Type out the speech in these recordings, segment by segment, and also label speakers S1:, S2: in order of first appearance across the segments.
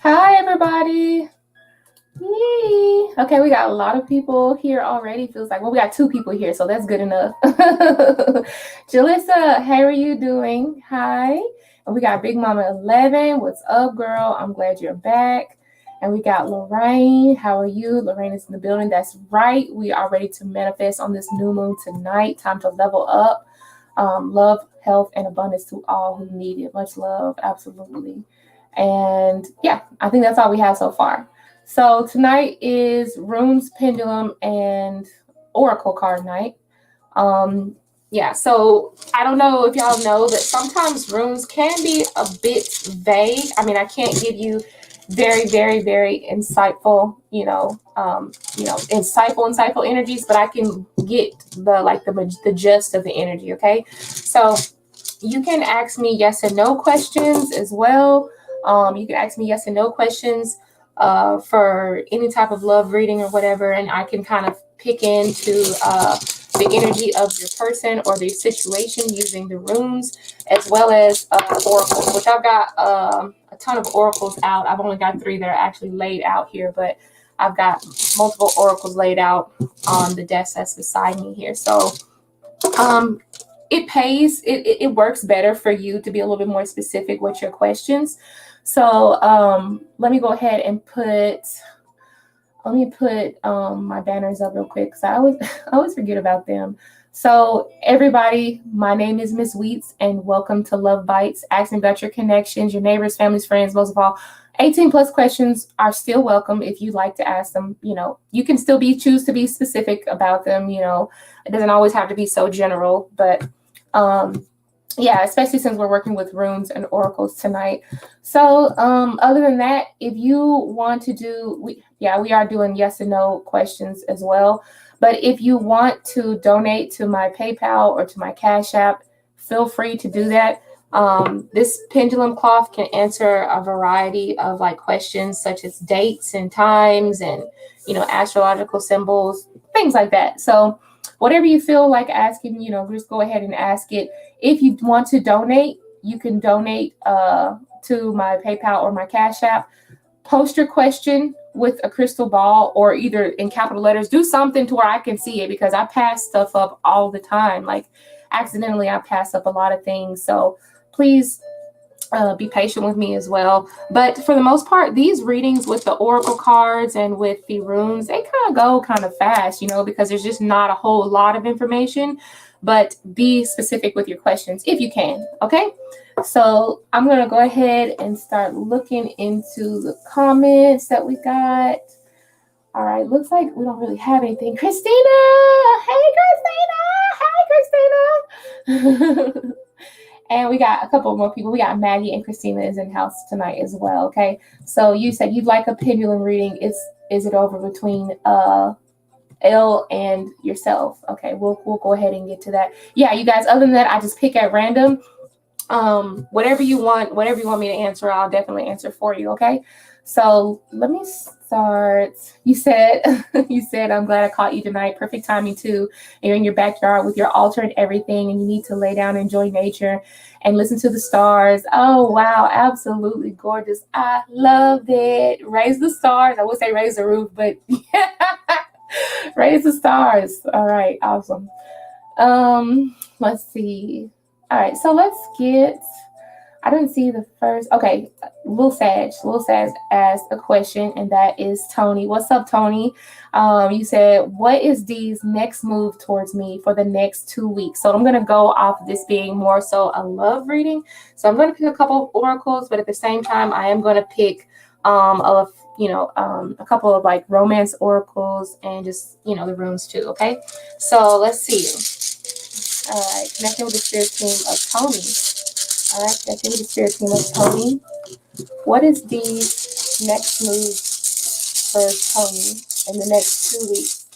S1: Hi, everybody. Yay. Okay, we got a lot of people here already. Feels like, well, we got 2 people here, so that's good enough. Jalissa, how are you doing? Hi. And we got Big Mama 11. What's up, girl? I'm glad you're back. And we got Lorraine. How are you? Lorraine is in the building. That's right. We are ready to manifest on this new moon tonight. Time to level up. Love, health, and abundance to all who need it. Much love. Absolutely. And yeah, I think that's all we have so far. So tonight is Runes, Pendulum, and Oracle card night. Yeah, so I don't know if y'all know that sometimes runes can be a bit vague. I mean, I can't give you very, very, very insightful, insightful energies, but I can get the gist of the energy. Okay, so you can ask me yes and no questions as well. You can ask me yes and no questions for any type of love reading or whatever, and I can kind of pick into the energy of your person or the situation using the runes, as well as oracles, which I've got a ton of oracles out. I've only got 3 that are actually laid out here, but I've got multiple oracles laid out on the desk that's beside me here. So it pays, it works better for you to be a little bit more specific with your questions. So let me go ahead and put my banners up real quick because I always forget about them. So everybody, my name is Miss Weets, and welcome to Love Bytes. Ask me about your connections, your neighbors, families, friends, most of all. 18 plus questions are still welcome if you'd like to ask them. You can still choose to be specific about them. It doesn't always have to be so general, but yeah, especially since we're working with runes and oracles tonight. So other than that, if you want to do, we are doing yes and no questions as well. But if you want to donate to my PayPal or to my Cash App, feel free to do that. This pendulum cloth can answer a variety of questions such as dates and times and, astrological symbols, things like that. So whatever you feel like asking, just go ahead and ask it. If you want to donate, you can donate to my PayPal or my Cash App. Post your question with a crystal ball or either in capital letters. Do something to where I can see it, because I pass stuff up all the time. Accidentally, I pass up a lot of things. So please be patient with me as well. But for the most part, these readings with the oracle cards and with the runes, they kind of go kind of fast, because there's just not a whole lot of information. But be specific with your questions if you can. Okay, so I'm gonna go ahead and start looking into the comments that we got. All right, looks like we don't really have anything. Christina, hey Christina. And we got a couple more people. We got Maggie and Christina is in house tonight as well. Okay, so you said you'd like a pendulum reading. Is it over between L and yourself? Okay, we'll go ahead and get to that. Yeah, you guys, other than that, I just pick at random. Whatever you want me to answer, I'll definitely answer for you. Okay, so let me start. You said I'm glad I caught you tonight. Perfect timing too. And you're in your backyard with your altar and everything, and you need to lay down and enjoy nature and listen to the stars. Oh wow, absolutely gorgeous. I loved it. Raise the stars. I would say raise the roof, but raise the stars. All right, awesome. Let's see. All right, so let's get, I didn't see the first. Okay, Lil Sag asked a question, and that is Tony. What's up, Tony? You said, what is Dee's next move towards me for the next 2 weeks? So I'm going to go off of this being more so a love reading. So I'm going to pick a couple of oracles, but at the same time, I am going to pick a couple of romance oracles and just, the runes too. Okay, so let's see. All right, connecting with the spirit team of Tony. All right, connecting with the spirit team of Tony. What is the next move for Tony in the next 2 weeks?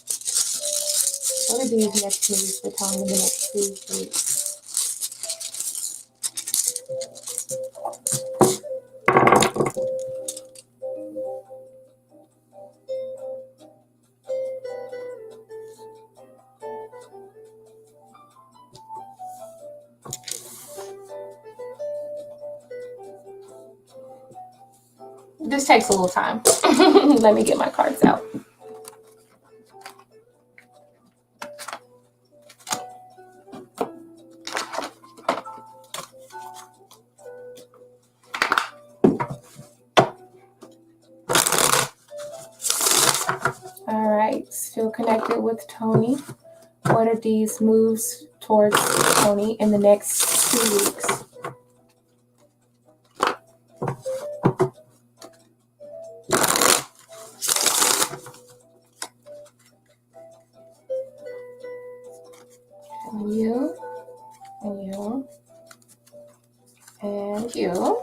S1: What are these next moves for Tony in the next 2 weeks? This takes a little time. Let me get my cards out. All right, still connected with Tony. What are these moves towards Tony in the next 2 weeks? And you, and you, and you.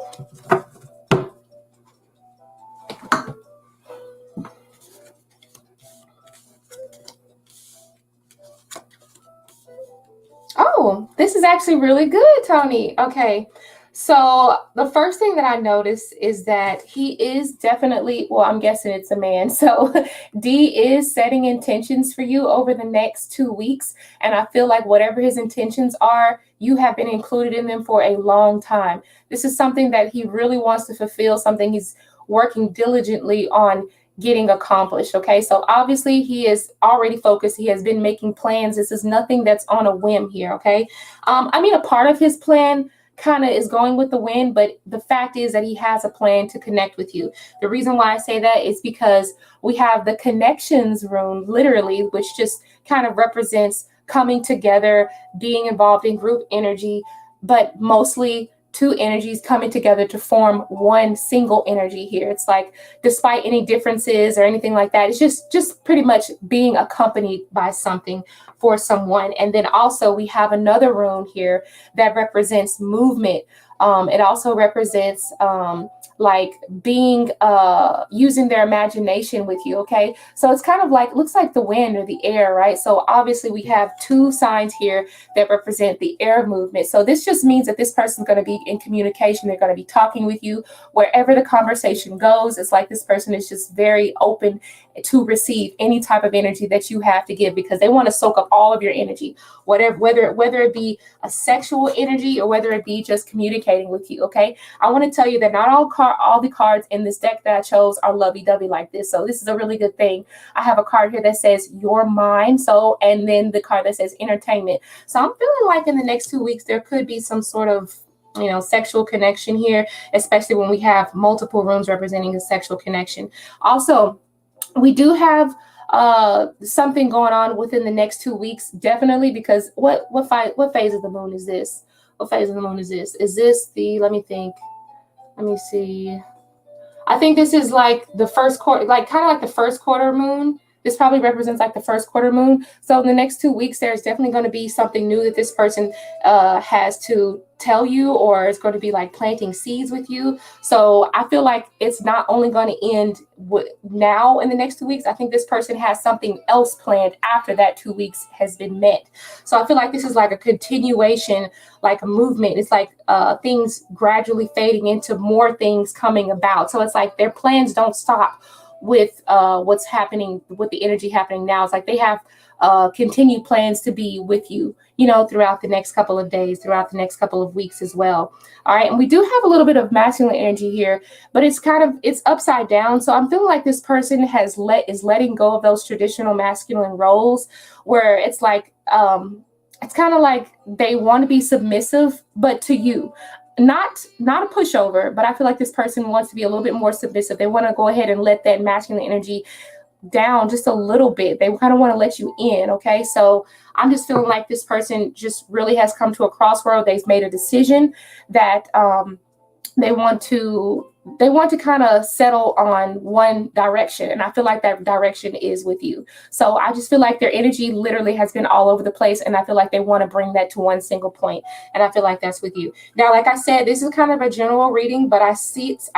S1: Oh, this is actually really good, Tony. Okay. So the first thing that I noticed is that he is definitely, well, I'm guessing it's a man. So D is setting intentions for you over the next 2 weeks. And I feel like whatever his intentions are, you have been included in them for a long time. This is something that he really wants to fulfill, something he's working diligently on getting accomplished. Okay, so obviously he is already focused. He has been making plans. This is nothing that's on a whim here. Okay, I mean, a part of his plan kind of is going with the wind, but the fact is that he has a plan to connect with you. The reason why I say that is because we have the connections rune, literally, which just kind of represents coming together, being involved in group energy, but mostly two energies coming together to form one single energy here. It's like, despite any differences or anything like that, it's just pretty much being accompanied by something for someone. And then also we have another rune here that represents movement. It also represents like being using their imagination with you. Okay, so it's kind of like, looks like the wind or the air, right? So obviously we have two signs here that represent the air movement. So this just means that this person's going to be in communication. They're going to be talking with you wherever the conversation goes. It's like this person is just very open to receive any type of energy that you have to give, because they want to soak up all of your energy, whether it be a sexual energy or whether it be just communicating with you. Okay, I want to tell you that not all the cards in this deck that I chose are lovey-dovey like this. So this is a really good thing. I have a card here that says your mind. So, and then the card that says entertainment. So I'm feeling like in the next 2 weeks, there could be some sort of, you know, sexual connection here, especially when we have multiple runes representing a sexual connection. Also, we do have something going on within the next 2 weeks, definitely, because what phase of the moon is this? What phase of the moon is this? Is this the, let me think. Let me see. I think this is like the first quarter, like kind of like the first quarter moon. This probably represents like the first quarter moon. So in the next 2 weeks, there's definitely going to be something new that this person has to tell you, or it's going to be like planting seeds with you. So I feel like it's not only going to end now in the next 2 weeks. I think this person has something else planned after that 2 weeks has been met. So I feel like this is like a continuation, like a movement. It's like things gradually fading into more things coming about. So it's like their plans don't stop with what's happening, with the energy happening now. It's like they have continued plans to be with you, you know, throughout the next couple of days, throughout the next couple of weeks as well. All right, and we do have a little bit of masculine energy here, but it's upside down. So I'm feeling like this person is letting go of those traditional masculine roles, where it's like it's kind of like they want to be submissive, but to you. Not a pushover, but I feel like this person wants to be a little bit more submissive. They want to go ahead and let that masculine energy down just a little bit. They kind of want to let you in. Okay, so I'm just feeling like this person just really has come to a crossroad. They've made a decision that they want to kind of settle on one direction, and I feel like that direction is with you. So I just feel like their energy literally has been all over the place, and I feel like they want to bring that to one single point, and I feel like that's with you. Now, like I said, this is kind of a general reading, but I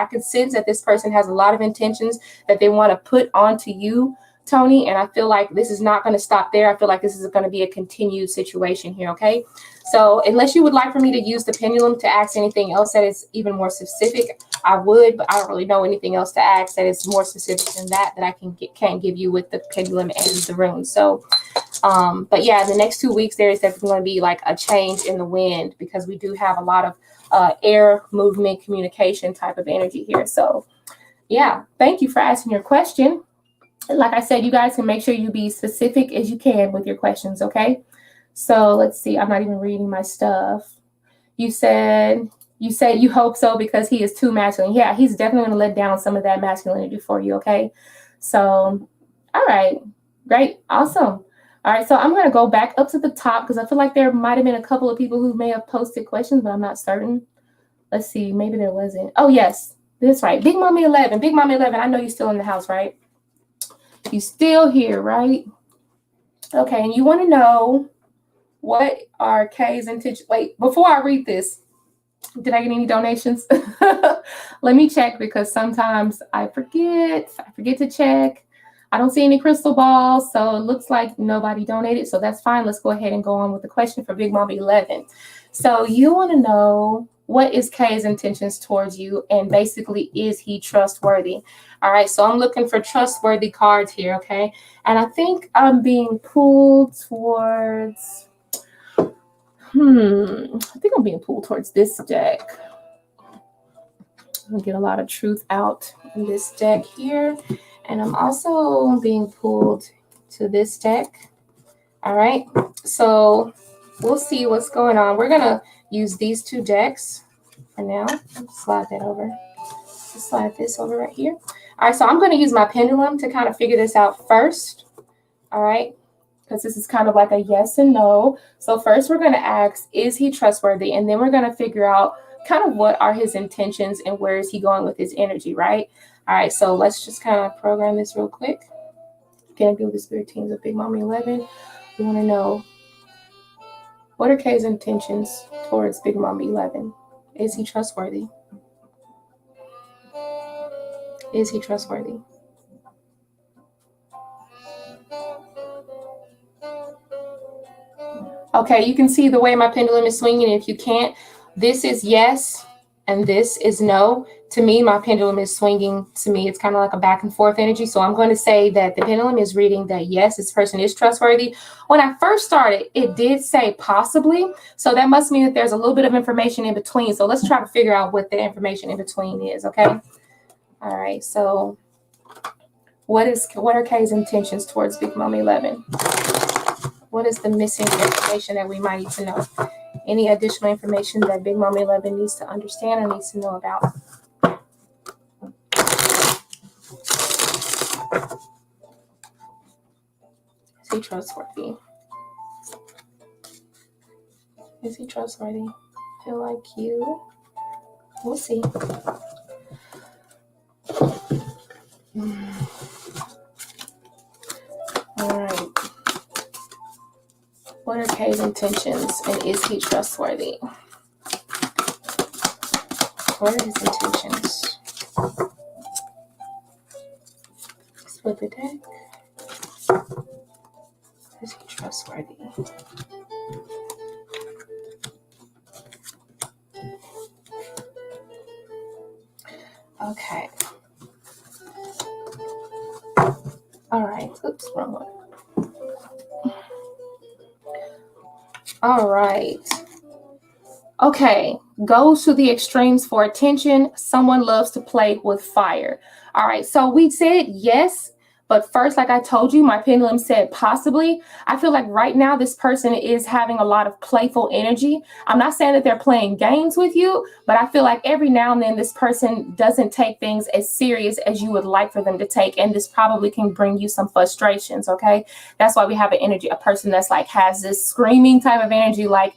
S1: can sense that this person has a lot of intentions that they want to put onto you, Tony, and I feel like this is not going to stop there. I feel like this is going to be a continued situation here. Okay, so unless you would like for me to use the pendulum to ask anything else that is even more specific, I would, but I don't really know anything else to ask that is more specific than that I can't give you with the pendulum and the runes. So but yeah, the next 2 weeks there is definitely going to be like a change in the wind, because we do have a lot of air movement, communication type of energy here. So Yeah, thank you for asking your question. Like I said, you guys can make sure you be specific as you can with your questions, okay? So let's see. I'm not even reading my stuff. You said you hope so because he is too masculine. Yeah, he's definitely going to let down some of that masculinity for you, okay? So, all right. Great. Awesome. All right, so I'm going to go back up to the top because I feel like there might have been a couple of people who may have posted questions, but I'm not certain. Let's see. Maybe there wasn't. Oh, yes. That's right. Big Mommy 11. Big Mommy 11. I know you're still in the house, right? You still here, right? Okay, and you want to know what are K's intentions? Wait, before I read this, did I get any donations? Let me check because sometimes I forget. I forget to check. I don't see any crystal balls, so it looks like nobody donated. So that's fine. Let's go ahead and go on with the question for Big Mommy 11. So you want to know what is K's intentions towards you, and basically, is he trustworthy? All right, so I'm looking for trustworthy cards here, okay? And I think I'm being pulled towards, I think I'm being pulled towards this deck. I'll get a lot of truth out in this deck here. And I'm also being pulled to this deck. All right, so we'll see what's going on. We're gonna use these two decks for now. Slide that over. Just slide this over right here. All right, so I'm gonna use my pendulum to kind of figure this out first. All right, because this is kind of like a yes and no. So first we're gonna ask, is he trustworthy? And then we're gonna figure out kind of what are his intentions and where is he going with his energy, right? All right, so let's just kind of program this real quick. Can do the spirit teams of Big Mommy 11. We want to know, what are K's intentions towards Big Mommy 11? Is he trustworthy? Is he trustworthy? Okay, you can see the way my pendulum is swinging. If you can't, this is yes and this is no. To me, my pendulum is swinging. To me, it's kind of like a back and forth energy. So I'm going to say that the pendulum is reading that yes, this person is trustworthy. When I first started, it did say possibly. So that must mean that there's a little bit of information in between. So let's try to figure out what the information in between is, okay? All right, so what are K's intentions towards Big Mommy 11? What is the missing information that we might need to know? Any additional information that Big Mommy 11 needs to understand or needs to know about? Is he trustworthy? Is he trustworthy? Feel like you? We'll see. All right. What are K's intentions and is he trustworthy? What are his intentions? Split the deck. Is he trustworthy? Okay. All right. Oops, wrong one. All right. Okay. Goes to the extremes for attention. Someone loves to play with fire. All right. So we said yes. But first, like I told you, my pendulum said possibly. I feel like right now this person is having a lot of playful energy. I'm not saying that they're playing games with you, but I feel like every now and then this person doesn't take things as serious as you would like for them to take. And this probably can bring you some frustrations, okay? That's why we have a person that's like has this screaming type of energy, like,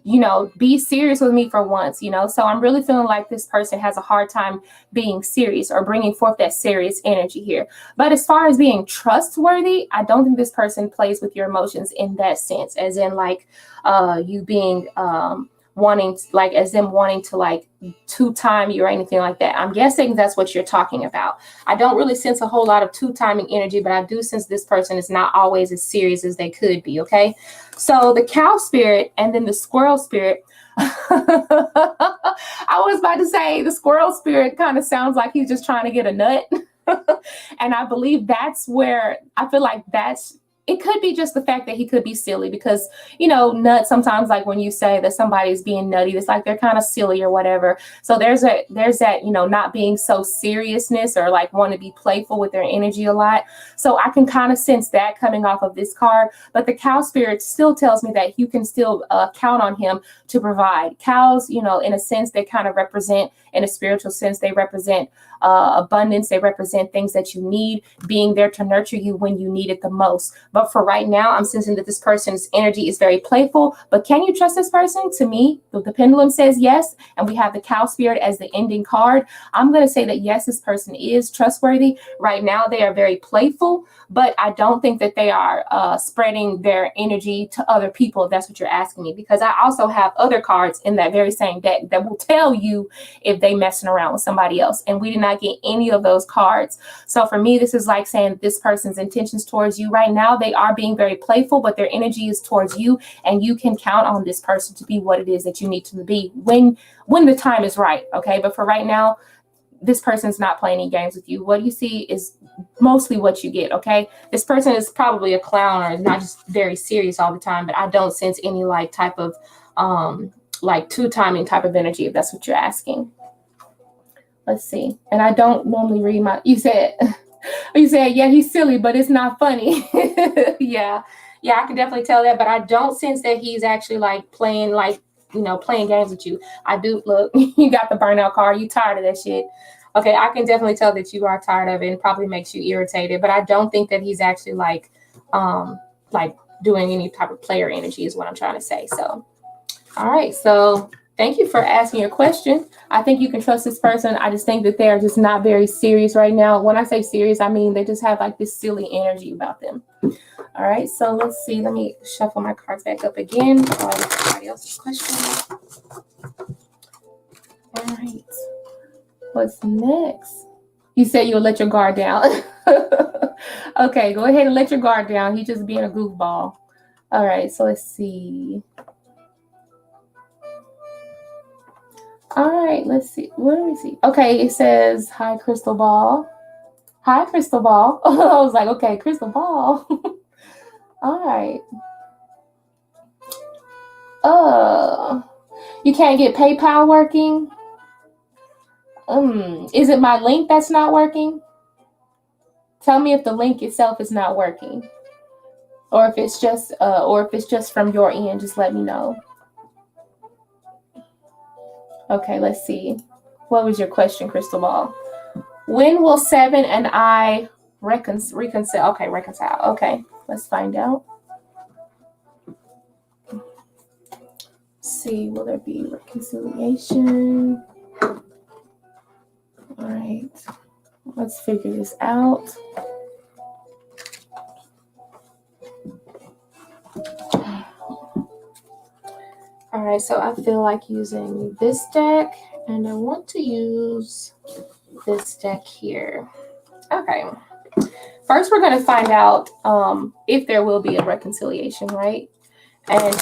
S1: you know, be serious with me for once, you know? So I'm really feeling like this person has a hard time being serious or bringing forth that serious energy here. But as far as being trustworthy, I don't think this person plays with your emotions in that sense, as in like you being wanting to like two-time you or anything like that. I'm guessing that's what you're talking about. I don't really sense a whole lot of two-timing energy, but I do sense this person is not always as serious as they could be, okay? So the cow spirit and then the squirrel spirit, I was about to say the squirrel spirit kind of sounds like he's just trying to get a nut. And I believe that's where I feel like that's it could be just the fact that he could be silly because, you know, nuts sometimes, like when you say that somebody's being nutty, it's like they're kind of silly or whatever. So there's that, you know, not being so seriousness or like want to be playful with their energy a lot. So I can kind of sense that coming off of this card. But the cow spirit still tells me that you can still count on him to provide. Cows, you know, in a sense, they kind of represent, in a spiritual sense, they represent abundance. They represent things that you need, being there to nurture you when you need it the most. But for right now, I'm sensing that this person's energy is very playful. But can you trust this person? To me, the pendulum says yes, and we have the cow spirit as the ending card. I'm going to say that yes, this person is trustworthy. Right now, they are very playful, but I don't think that they are spreading their energy to other people, if that's what you're asking me, because I also have other cards in that very same deck that will tell you if they messing around with somebody else, and we did not get any of those cards. So for me, this is like saying this person's intentions towards you right now, they are being very playful, but their energy is towards you, and you can count on this person to be what it is that you need to be when the time is right. Okay, but for right now, this person's not playing any games with you. What you see is mostly what you get. Okay, this person is probably a clown or not just very serious all the time, but I don't sense any like type of like two-timing type of energy, if that's what you're asking. Let's see. And I don't normally read my, you said, yeah, he's silly, but it's not funny. Yeah, I can definitely tell that, but I don't sense that he's actually like playing, like, you know, playing games with you. I do, look, you got the burnout card. You tired of that shit. Okay, I can definitely tell that you are tired of it, and probably makes you irritated, but I don't think that he's actually like doing any type of player energy is what I'm trying to say. So, all right, so thank you for asking your question. I think you can trust this person. I just think that they're just not very serious right now. When I say serious, I mean they just have like this silly energy about them. All right, so let's see. Let me shuffle my cards back up again before I get somebody else's question. All right, what's next? You said you'll let your guard down. Okay, go ahead and let your guard down. He's just being a goofball. All right, so let's see. All right, let's see. What do we see? Okay, it says, hi, Crystal Ball. Hi, Crystal Ball. I was like, okay, Crystal Ball. All right. You can't get PayPal working? Is it my link that's not working? Tell me if the link itself is not working. Or if it's just from your end, just let me know. Okay, let's see. What was your question, Crystal Ball? When will 7 and I reconcile? Okay, reconcile. Okay, let's find out. Let's see, will there be reconciliation? All right, let's figure this out. All right, so I feel like using this deck, and I want to use this deck here. Okay, first we're going to find out if there will be a reconciliation, right? And,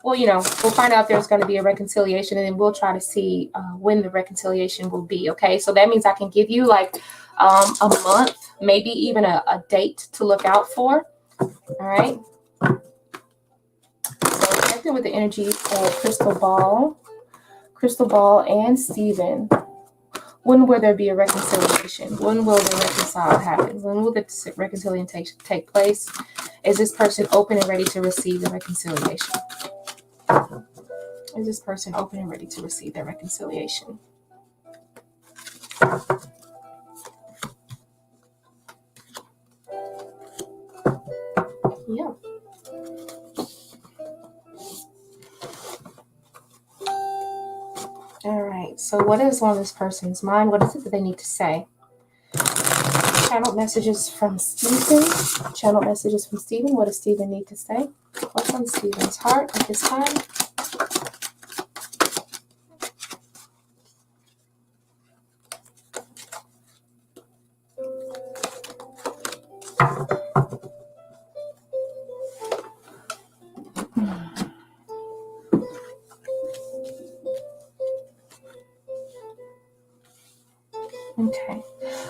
S1: well, you know, we'll find out if there's going to be a reconciliation, and then we'll try to see when the reconciliation will be, okay? So that means I can give you, like, a month, maybe even a date to look out for, all right? So connecting with the energy for Crystal Ball and Steven. When will there be a reconciliation? When will the reconcile happen? When will the reconciliation take place? Is this person open and ready to receive the reconciliation? Is this person open and ready to receive their reconciliation? Yeah. All right, so what is on this person's mind? What is it that they need to say? Channel messages from Steven. Channel messages from Steven. What does Steven need to say? What's on Steven's heart at this time? Okay.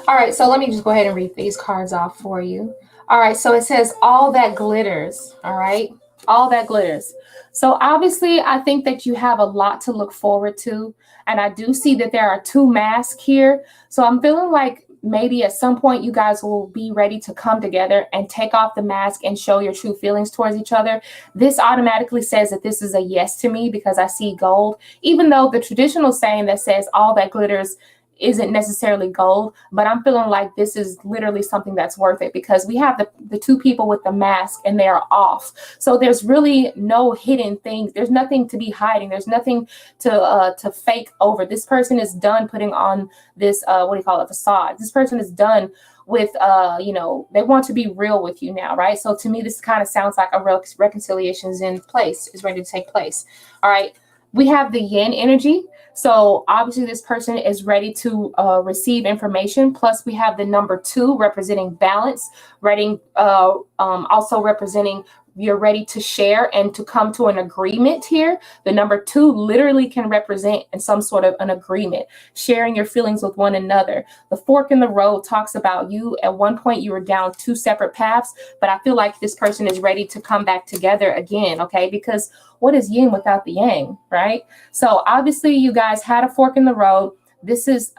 S1: All right, so let me just go ahead and read these cards off for you. All right, so it says all that glitters. All right, all that glitters. So obviously, I think that you have a lot to look forward to. And I do see that there are two masks here. So I'm feeling like maybe at some point you guys will be ready to come together and take off the mask and show your true feelings towards each other. This automatically says that this is a yes to me because I see gold, even though the traditional saying that says all that glitters isn't necessarily gold, but I'm feeling like this is literally something that's worth it because we have the two people with the mask and they are off. So there's really no hidden things. There's nothing to be hiding. There's nothing to fake over. This person is done putting on this, what do you call it, facade. This person is done with, they want to be real with you now, right? So to me, this kind of sounds like a real reconciliation is in place, is ready to take place. All right. We have the yin energy. So obviously this person is ready to receive information. Plus we have the number 2 representing balance, also representing you're ready to share and to come to an agreement here. The number 2 literally can represent in some sort of an agreement, sharing your feelings with one another. The fork in the road talks about you at one point you were down 2 separate paths, but I feel like this person is ready to come back together again, okay? Because what is yin without the yang, right? So obviously you guys had a fork in the road. This is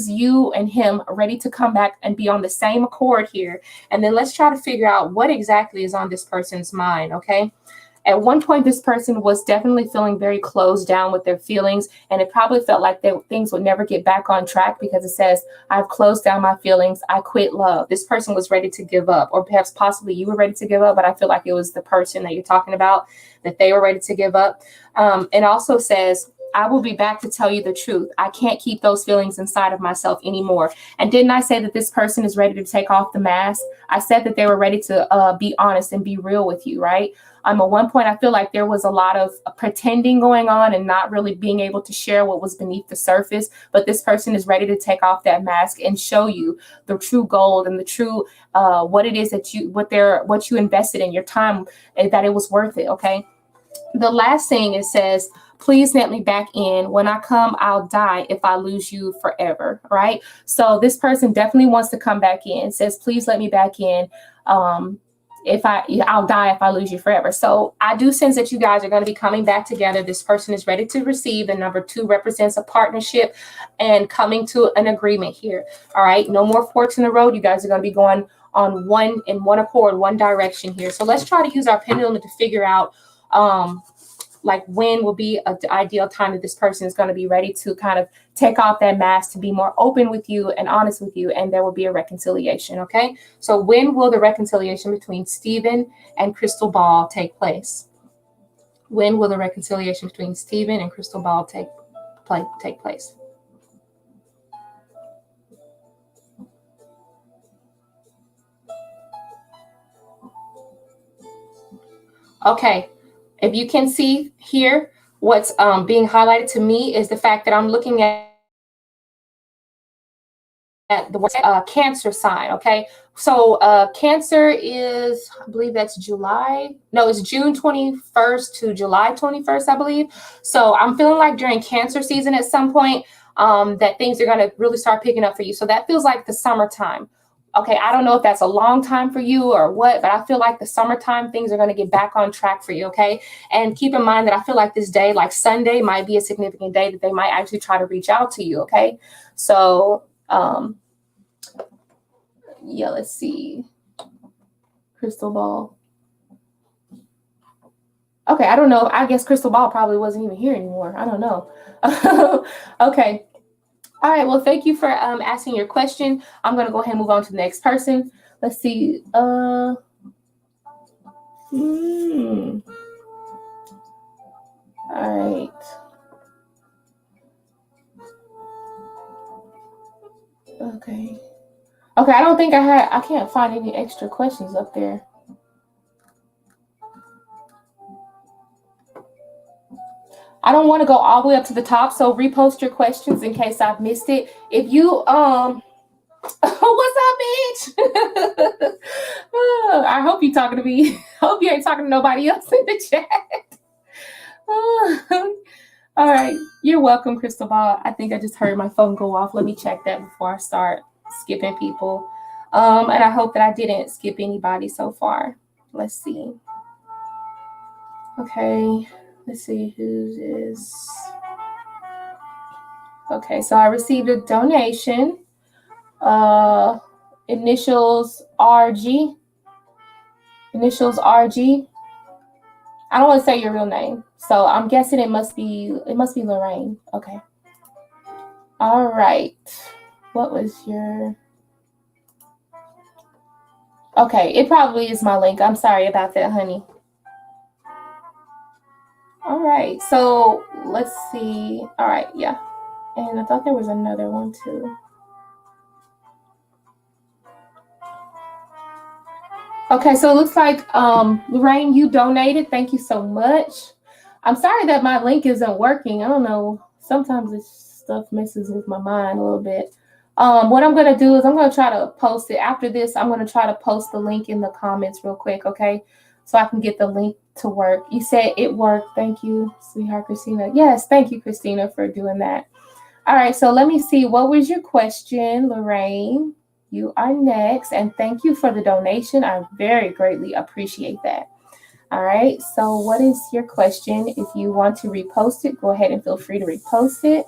S1: you and him ready to come back and be on the same accord here. And then let's try to figure out what exactly is on this person's mind, okay? At one point, this person was definitely feeling very closed down with their feelings, and it probably felt like things would never get back on track because it says, I've closed down my feelings. I quit love. This person was ready to give up, or perhaps possibly you were ready to give up, but I feel like it was the person that you're talking about, that they were ready to give up. It also says, I will be back to tell you the truth. I can't keep those feelings inside of myself anymore. And didn't I say that this person is ready to take off the mask? I said that they were ready to be honest and be real with you, right? At one point, I feel like there was a lot of pretending going on and not really being able to share what was beneath the surface. But this person is ready to take off that mask and show you the true gold and the true what it is that what you invested in your time, and that it was worth it. Okay. The last thing it says, please let me back in. When I come, I'll die if I lose you forever, right? So this person definitely wants to come back in. It says, please let me back in. I'll die if I lose you forever. So I do sense that you guys are going to be coming back together. This person is ready to receive. The number 2 represents a partnership and coming to an agreement here. All right. No more forks in the road. You guys are going to be going on one accord, one direction here. So let's try to use our pendulum to figure out like when will be an ideal time that this person is going to be ready to kind of take off that mask, to be more open with you and honest with you, and there will be a reconciliation, okay? So when will the reconciliation between Stephen and Crystal Ball take place? When will the reconciliation between Stephen and Crystal Ball take place? Okay. If you can see here, what's being highlighted to me is the fact that I'm looking at the Cancer sign, okay? So Cancer is, I believe that's July. No, it's June 21st to July 21st, I believe. So I'm feeling like during Cancer season at some point that things are going to really start picking up for you. So that feels like the summertime. Okay, I don't know if that's a long time for you or what, but I feel like the summertime things are going to get back on track for you, okay? And keep in mind that I feel like this day, like Sunday, might be a significant day that they might actually try to reach out to you, okay? So, yeah, let's see. Crystal Ball. Okay, I don't know. I guess Crystal Ball probably wasn't even here anymore. I don't know. Okay. All right, well, thank you for asking your question. I'm going to go ahead and move on to the next person. Let's see. All right. Okay. Okay, I don't think I can't find any extra questions up there. I don't want to go all the way up to the top, so repost your questions in case I've missed it. If you what's up, bitch? I hope you're talking to me. I hope you ain't talking to nobody else in the chat. All right. You're welcome, Crystal Ball. I think I just heard my phone go off. Let me check that before I start skipping people. And I hope that I didn't skip anybody so far. Let's see. Okay, let's see whose is. Okay, so I received a donation. Initials RG. Initials RG. I don't want to say your real name, so I'm guessing it must be Lorraine. Okay. All right. What was your? Okay, it probably is my link. I'm sorry about that, honey. All right, so let's see. All right, yeah. And I thought there was another one too. Okay, so it looks like Lorraine, you donated. Thank you so much. I'm sorry that my link isn't working. I don't know. Sometimes this stuff messes with my mind a little bit. What I'm gonna do is I'm gonna try to post it after this. I'm gonna try to post the link in the comments real quick, okay? So I can get the link to work. You said it worked. Thank you, sweetheart Christina. Yes, thank you, Christina, for doing that. All right, so let me see. What was your question, Lorraine? You are next, and thank you for the donation. I very greatly appreciate that. All right, so what is your question? If you want to repost it, go ahead and feel free to repost it.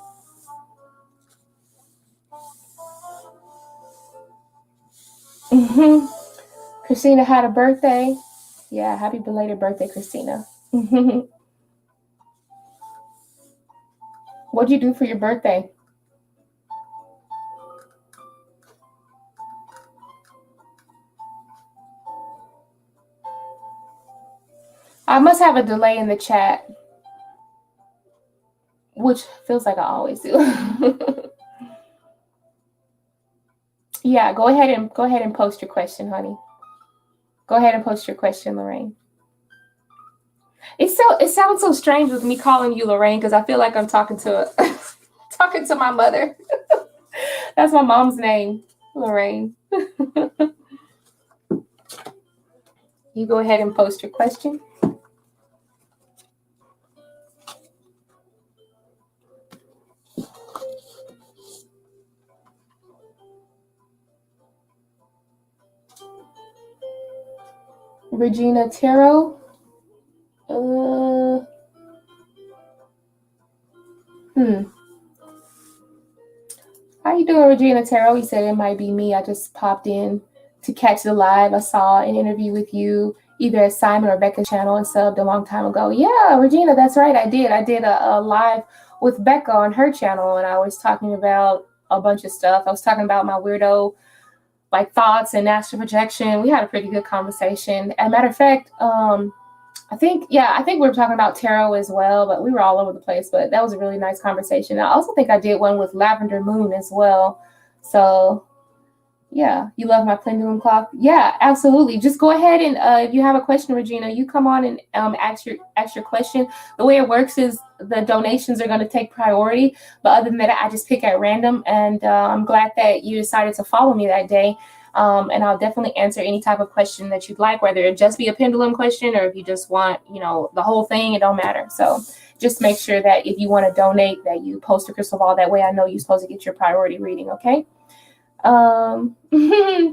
S1: Christina had a birthday. Yeah, happy belated birthday, Christina. What'd you do for your birthday? I must have a delay in the chat, which feels like I always do. Yeah, go ahead and post your question, honey. Go ahead and post your question, Lorraine. It sounds so strange with me calling you Lorraine because I feel like I'm talking to talking to my mother. That's my mom's name, Lorraine. You go ahead and post your question. Regina Tarot. How you doing, Regina Tarot? You said it might be me. I just popped in to catch the live. I saw an interview with you either at Simon or Becca's channel and subbed a long time ago. Yeah, Regina, that's right. I did a live with Becca on her channel, and I was talking about a bunch of stuff. I was talking about my weirdo like thoughts and astral projection. We had a pretty good conversation. As a matter of fact, I think we were talking about tarot as well, but we were all over the place. But that was a really nice conversation. I also think I did one with Lavender Moon as well. So yeah, you love my pendulum clock? Yeah, absolutely. Just go ahead and if you have a question, Regina, you come on and ask your question. The way it works is the donations are going to take priority, but other than that, I just pick at random. And I'm glad that you decided to follow me that day. And I'll definitely answer any type of question that you'd like, whether it just be a pendulum question or if you just want, the whole thing. It don't matter. So just make sure that if you want to donate, that you post a crystal ball. That way, I know you're supposed to get your priority reading. Okay.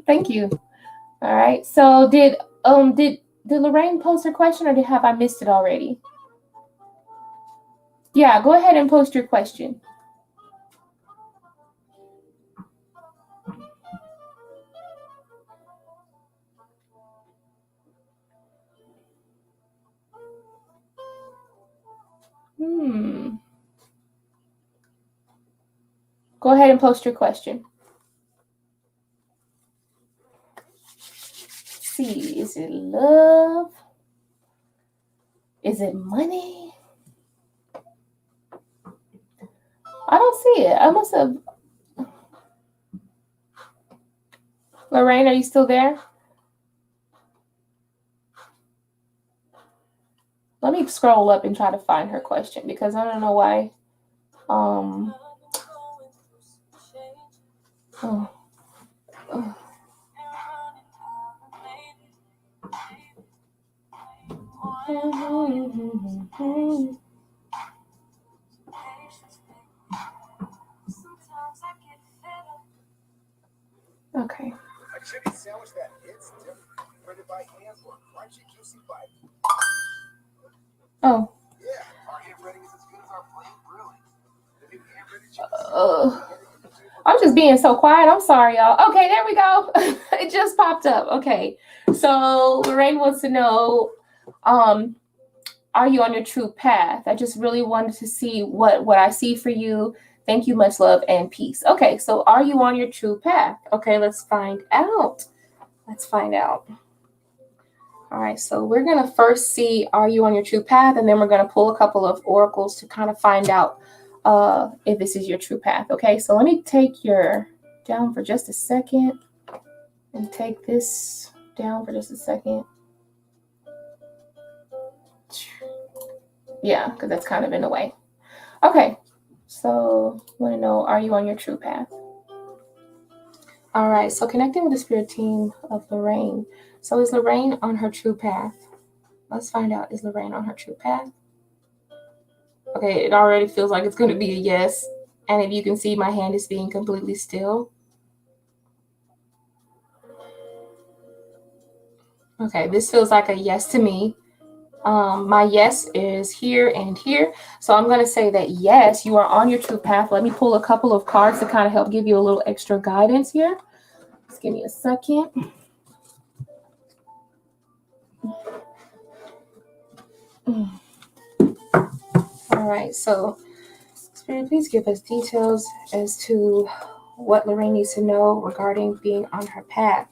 S1: Thank you. All right. So did Lorraine post her question or have I missed it already? Yeah, go ahead and post your question. Go ahead and post your question. Let's see, is it love? Is it money? I don't see it. I must have. Lorraine, are you still there? Let me scroll up and try to find her question because I don't know why. Oh. Okay.
S2: chicken sandwich that hits different, printed by hand for a crunchy, juicy bite.
S1: Oh.
S2: Yeah, our hand breading is as good as our plain grilling. The new hand breaded chicken
S1: I'm just being so quiet. I'm sorry, y'all. Okay, there we go. It just popped up. Okay. So Lorraine wants to know, are you on your true path? I just really wanted to see what I see for you. Thank you, much love and peace. Okay, so are you on your true path? Okay, let's find out. Let's find out. All right, so we're going to first see, are you on your true path? And then we're going to pull a couple of oracles to kind of find out if this is your true path. Okay, so let me take your down for just a second and take this down for just a second. Yeah, because that's kind of in the way. Okay, so I want to know, are you on your true path? All right, so connecting with the spirit team of Lorraine. So is Lorraine on her true path? Let's find out, is Lorraine on her true path? Okay, it already feels like it's going to be a yes. And if you can see, my hand is being completely still. Okay, this feels like a yes to me. My yes is here and here. So I'm going to say that yes, you are on your true path. Let me pull a couple of cards to kind of help give you a little extra guidance here. Just give me a second. All right, so Spirit, please give us details as to what Lorraine needs to know regarding being on her path.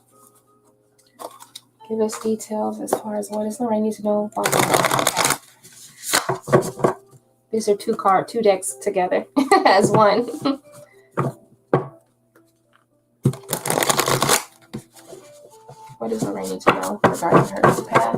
S1: Give us details as far as what does Lorraine need to know about being on her path. These are two decks together as one. What does Lorraine need to know regarding her path?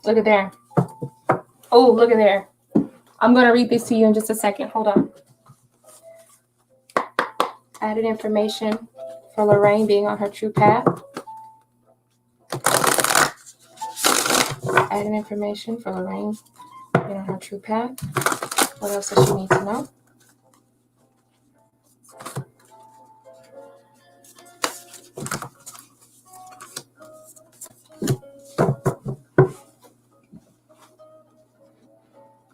S1: Look at there. Oh, look at there. I'm going to read this to you in just a second. Hold on. Added information for Lorraine being on her true path. Added information for Lorraine being on her true path. What else does she need to know?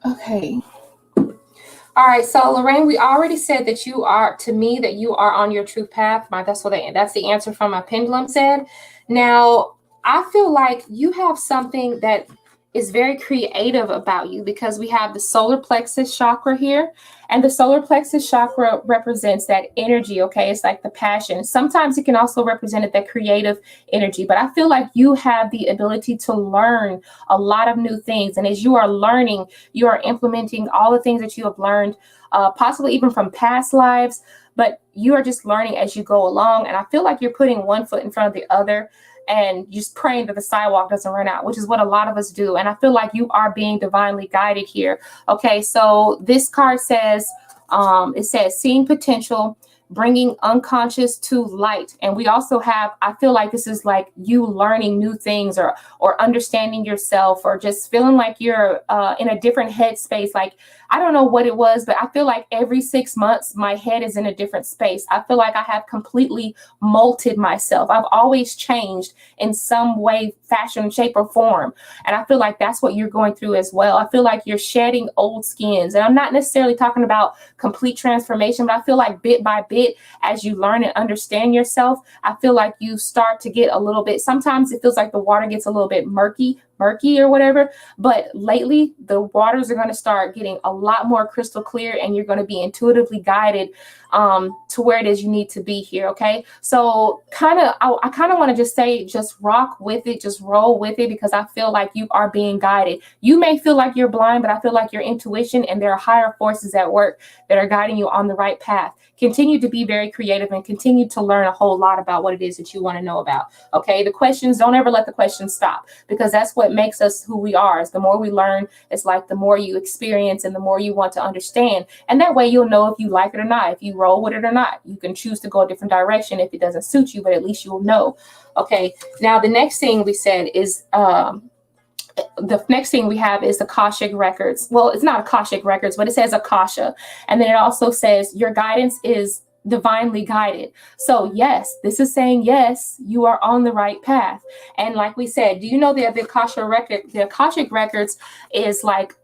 S1: Okay. All right, so Lorraine, we already said that you are, to me, that you are on your true path. That's the answer from my pendulum said. Now, I feel like you have something that is very creative about you because we have the solar plexus chakra here, and the solar plexus chakra represents that energy. Okay, it's like the passion. Sometimes it can also represent that creative energy, but I feel like you have the ability to learn a lot of new things, and as you are learning, you are implementing all the things that you have learned, possibly even from past lives, but you are just learning as you go along. And I feel like you're putting one foot in front of the other and just praying that the sidewalk doesn't run out, which is what a lot of us do. And I feel like you are being divinely guided here. Okay, so this card says, it says seeing potential, bringing unconscious to light. And we also have, I feel like this is like you learning new things or understanding yourself or just feeling like you're in a different headspace. Like, I don't know what it was, but I feel like every 6 months, my head is in a different space. I feel like I have completely molted myself. I've always changed in some way, fashion, shape, or form. And I feel like that's what you're going through as well. I feel like you're shedding old skins. And I'm not necessarily talking about complete transformation, but I feel like bit by bit, as you learn and understand yourself, I feel like you start to get a little bit, sometimes it feels like the water gets a little bit murky or whatever, but lately the waters are going to start getting a lot more crystal clear, and you're going to be intuitively guided to where it is you need to be here. Okay, so I kind of want to just say, just rock with it, just roll with it, because I feel like you are being guided. You may feel like you're blind, but I feel like your intuition and there are higher forces at work that are guiding you on the right path. Continue to be very creative and continue to learn a whole lot about what it is that you want to know about. Okay, the questions, don't ever let the questions stop, because that's what what makes us who we are. Is the more we learn, it's like the more you experience and the more you want to understand. And that way you'll know if you like it or not, if you roll with it or not. You can choose to go a different direction if it doesn't suit you, but at least you'll know. Okay, now the next thing we said is the next thing we have is the Akashic records. Well, it's not Akashic records, but it says Akasha. And then it also says your guidance is divinely guided. So yes, this is saying, yes, you are on the right path. And like we said, do you know that the Akashic records is like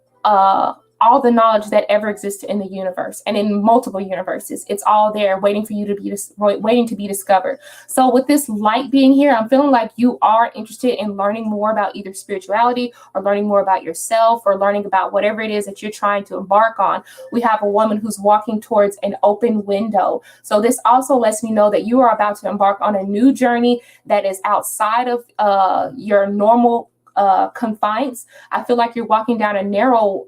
S1: all the knowledge that ever exists in the universe and in multiple universes. It's all there waiting for you to be discovered. So with this light being here, I'm feeling like you are interested in learning more about either spirituality or learning more about yourself or learning about whatever it is that you're trying to embark on. We have a woman who's walking towards an open window. So this also lets me know that you are about to embark on a new journey that is outside of your normal confines. I feel like you're walking down a narrow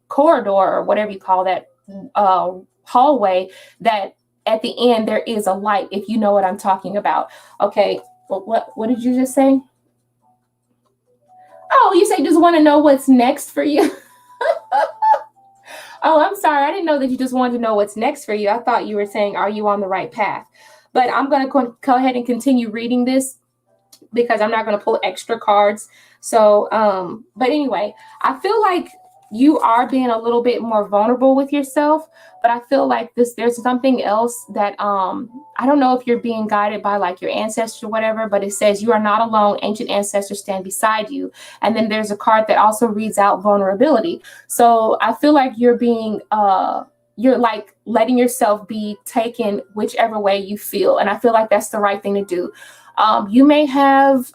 S1: corridor or whatever you call that hallway, that at the end there is a light, if you know what I'm talking about. Okay, well, what did you just say? Oh, you say just want to know what's next for you. Oh, I'm sorry. I didn't know that you just wanted to know what's next for you. I thought you were saying, are you on the right path? But I'm going to go ahead and continue reading this, because I'm not going to pull extra cards. So, but anyway, I feel like you are being a little bit more vulnerable with yourself, but I feel like there's something else that, I don't know if you're being guided by like your ancestors or whatever, but it says you are not alone. Ancient ancestors stand beside you. And then there's a card that also reads out vulnerability. So I feel like you're being, you're like letting yourself be taken whichever way you feel. And I feel like that's the right thing to do. You may have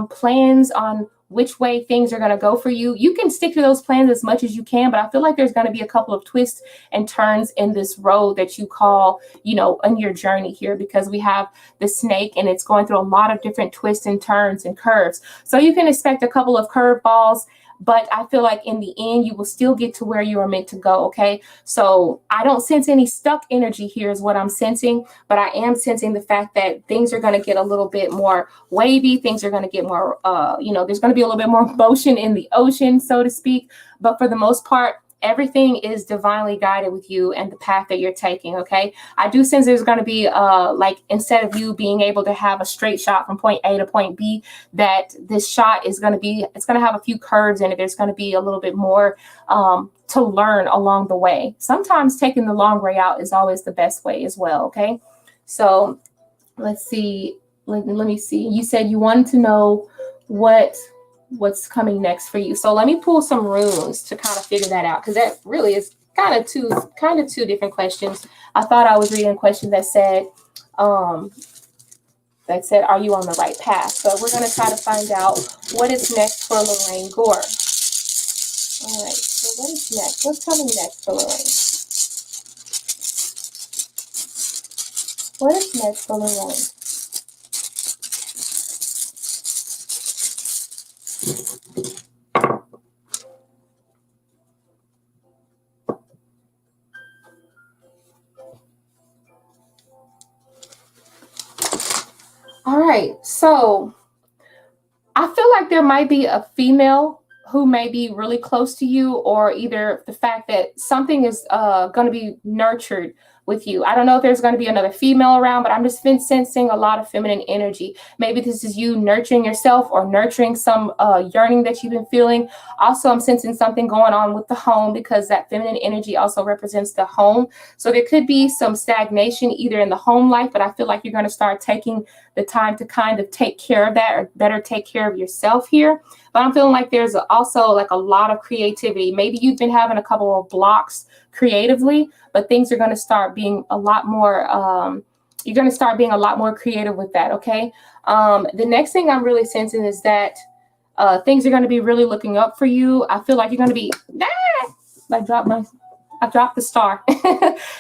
S1: plans on which way things are going to go for you. You can stick to those plans as much as you can, but I feel like there's going to be a couple of twists and turns in this road that you call, you know, in your journey here, because we have the snake and it's going through a lot of different twists and turns and curves. So you can expect a couple of curveballs, but I feel like in the end, you will still get to where you are meant to go, okay? So I don't sense any stuck energy here is what I'm sensing, but I am sensing the fact that things are going to get a little bit more wavy. Things are going to get more, you know, there's going to be a little bit more motion in the ocean, so to speak. But for the most part, everything is divinely guided with you and the path that you're taking, okay? I do sense there's going to be, like, instead of you being able to have a straight shot from point A to point B, that this shot is going to be, it's going to have a few curves in it. There's going to be a little bit more to learn along the way. Sometimes taking the long way out is always the best way as well, okay? So let's see. Let me see. You said you wanted to know what's coming next for you. So let me pull some runes to kind of figure that out, because that really is kind of two different questions. I thought I was reading a question that said, are you on the right path? So we're going to try to find out what is next for Lorraine Gore. All right, so what is next? What's coming next for Lorraine? What is next for Lorraine? All right, so I feel like there might be a female who may be really close to you, or either the fact that something is going to be nurtured with you. I don't know if there's going to be another female around, but I'm just sensing a lot of feminine energy. Maybe this is you nurturing yourself or nurturing some yearning that you've been feeling. Also, I'm sensing something going on with the home, because that feminine energy also represents the home. So there could be some stagnation either in the home life, but I feel like you're going to start taking the time to kind of take care of that, or better take care of yourself here. But I'm feeling like there's also like a lot of creativity. Maybe you've been having a couple of blocks creatively, but things are going to start being a lot more, you're going to start being a lot more creative with that, okay? The next thing I'm really sensing is that things are going to be really looking up for you. I feel like you're going to be, I dropped the star.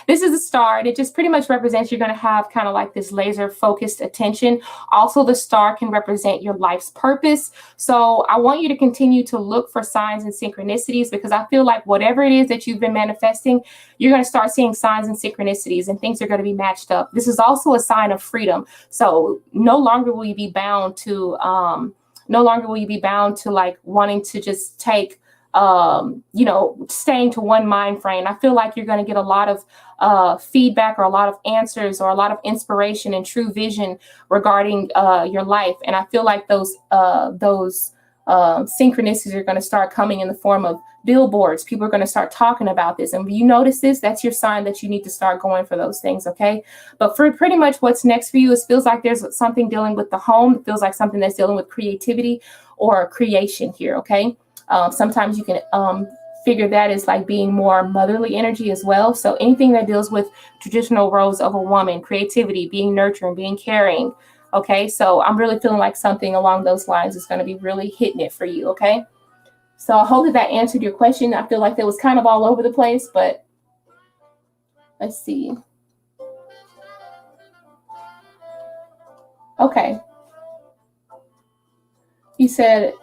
S1: This is a star, and it just pretty much represents you're going to have kind of like this laser focused attention. Also, the star can represent your life's purpose. So I want you to continue to look for signs and synchronicities, because I feel like whatever it is that you've been manifesting, you're going to start seeing signs and synchronicities, and things are going to be matched up. This is also a sign of freedom. So no longer will you be bound to No longer will you be bound to like wanting to just take, you know, staying to one mind frame. I feel like you're going to get a lot of feedback or a lot of answers or a lot of inspiration and true vision regarding your life. And I feel like those synchronicities are going to start coming in the form of billboards. People are going to start talking about this. And when you notice this, that's your sign that you need to start going for those things. Okay. But for pretty much what's next for you, it feels like there's something dealing with the home. It feels like something that's dealing with creativity or creation here. Okay. Sometimes you can figure that as like being more motherly energy as well. So anything that deals with traditional roles of a woman, creativity, being nurturing, being caring. Okay. So I'm really feeling like something along those lines is going to be really hitting it for you. Okay. So I hope that answered your question. I feel like that was kind of all over the place, but let's see. Okay. You said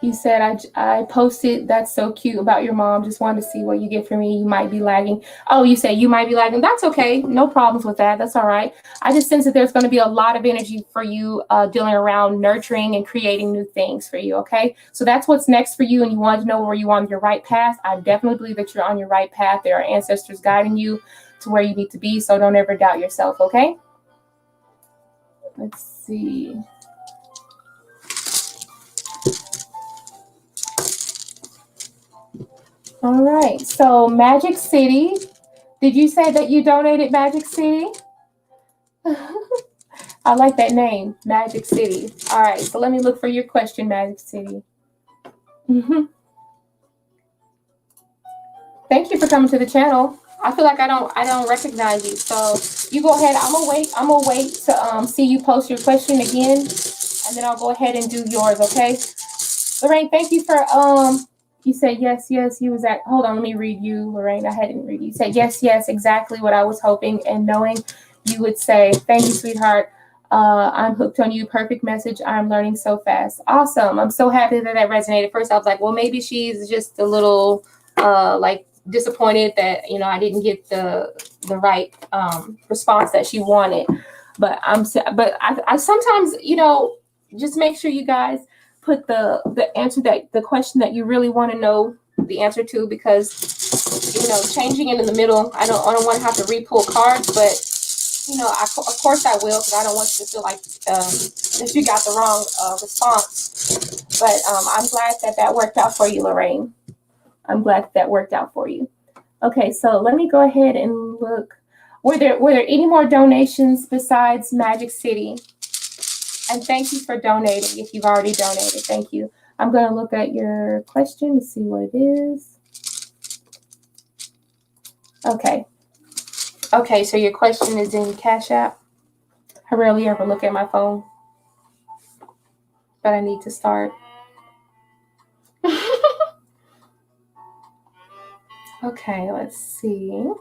S1: I posted, that's so cute, about your mom. Just wanted to see what you get from me. You might be lagging. Oh, you said you might be lagging. That's okay. No problems with that. That's all right. I just sense that there's going to be a lot of energy for you dealing around nurturing and creating new things for you. Okay. So that's what's next for you. And you want to know where you're on your right path. I definitely believe that you're on your right path. There are ancestors guiding you to where you need to be. So don't ever doubt yourself. Okay. Let's see. All right, so Magic City. Did you say that you donated Magic City? I like that name, Magic City. All right, so let me look for your question, Magic City. Thank you for coming to the channel. I feel like I don't recognize you. So you go ahead. I'm gonna wait to see you post your question again, and then I'll go ahead and do yours. Okay, Lorraine. Thank you for You said yes, yes. You was at. Hold on, let me read you, Lorraine. I hadn't read you. You said yes, yes. Exactly what I was hoping and knowing you would say. Thank you, sweetheart. I'm hooked on you. Perfect message. I'm learning so fast. Awesome. I'm so happy that resonated. First, I was like, well, maybe she's just a little like disappointed that I didn't get the right response that she wanted. But I sometimes just make sure you guys put the answer, that the question that you really want to know the answer to, because changing it in the middle, I don't want to have to re-pull cards, but of course I will, because I don't want you to feel like that you got the wrong response. But I'm glad that worked out for you, Lorraine. I'm glad that worked out for you. Okay, so let me go ahead and look. Were there any more donations besides Magic City? And thank you for donating if you've already donated. Thank you. I'm going to look at your question to see what it is. Okay. Okay, so your question is in Cash App. I rarely ever look at my phone, but I need to start. Okay, let's see.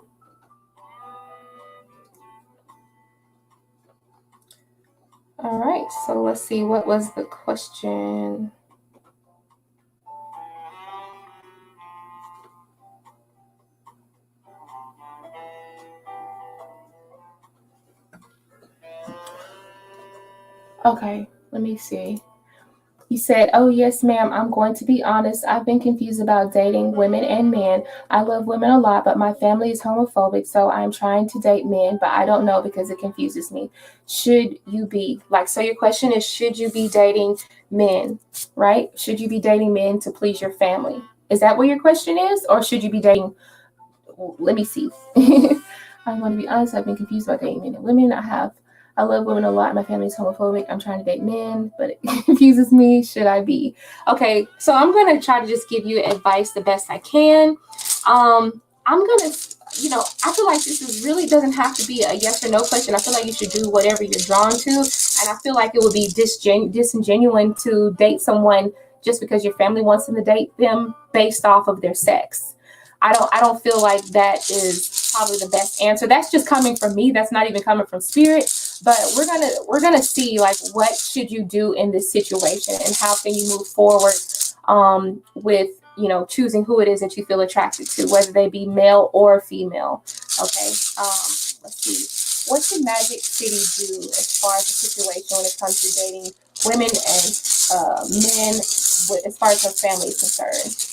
S1: All right, so let's see, what was the question? Okay, let me see. You said, oh, yes, ma'am, I'm going to be honest. I've been confused about dating women and men. I love women a lot, but my family is homophobic, so I'm trying to date men, but I don't know because it confuses me. Should you be, so your question is, should you be dating men, right? Should you be dating men to please your family? Is that what your question is? Or should you be dating, let me see. I'm going to be honest, I've been confused about dating men and women. I love women a lot. My family's homophobic. I'm trying to date men, but it confuses me. Should I be? Okay, so I'm going to try to just give you advice the best I can. I'm going to, I feel like this really doesn't have to be a yes or no question. I feel like you should do whatever you're drawn to. And I feel like it would be disingenuous to date someone just because your family wants them to date them based off of their sex. I don't feel like that is probably the best answer. That's just coming from me. That's not even coming from spirit. But we're gonna see what should you do in this situation and how can you move forward with choosing who it is that you feel attracted to, whether they be male or female. Okay. Let's see. What should Magic City do as far as the situation when it comes to dating women and men as far as her family is concerned.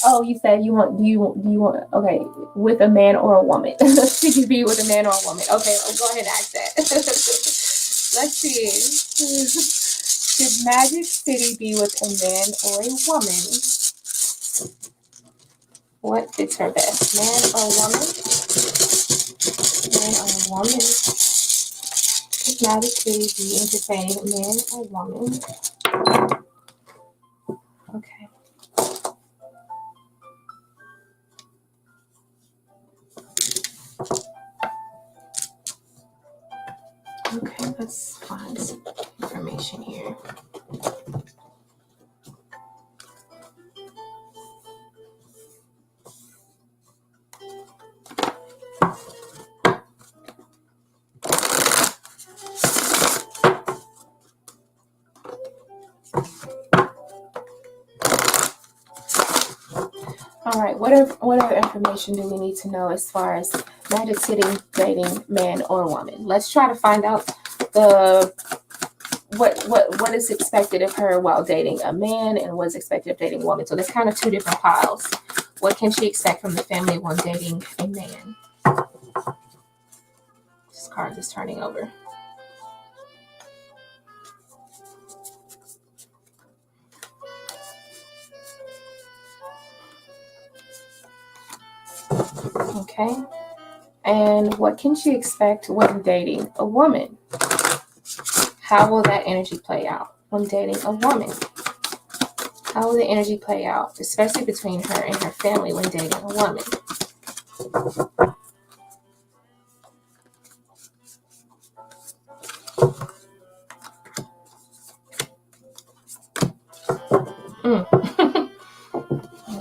S1: Oh, you said do you want, okay, with a man or a woman? Should you be with a man or a woman? Okay, I'll go ahead and ask that. Let's see. Should Magic City be with a man or a woman? What fits her best? Man or woman? Man or woman? Should Magic City be entertaining, man or woman? Okay. Okay, let's find some information here. All right, what other information do we need to know as far as Magic City dating man or woman? Let's try to find out what is expected of her while dating a man and what is expected of dating a woman. So there's kind of two different piles. What can she expect from the family when dating a man? This card is turning over. Okay. And what can she expect when dating a woman? How will that energy play out when dating a woman? How will the energy play out, especially between her and her family when dating a woman?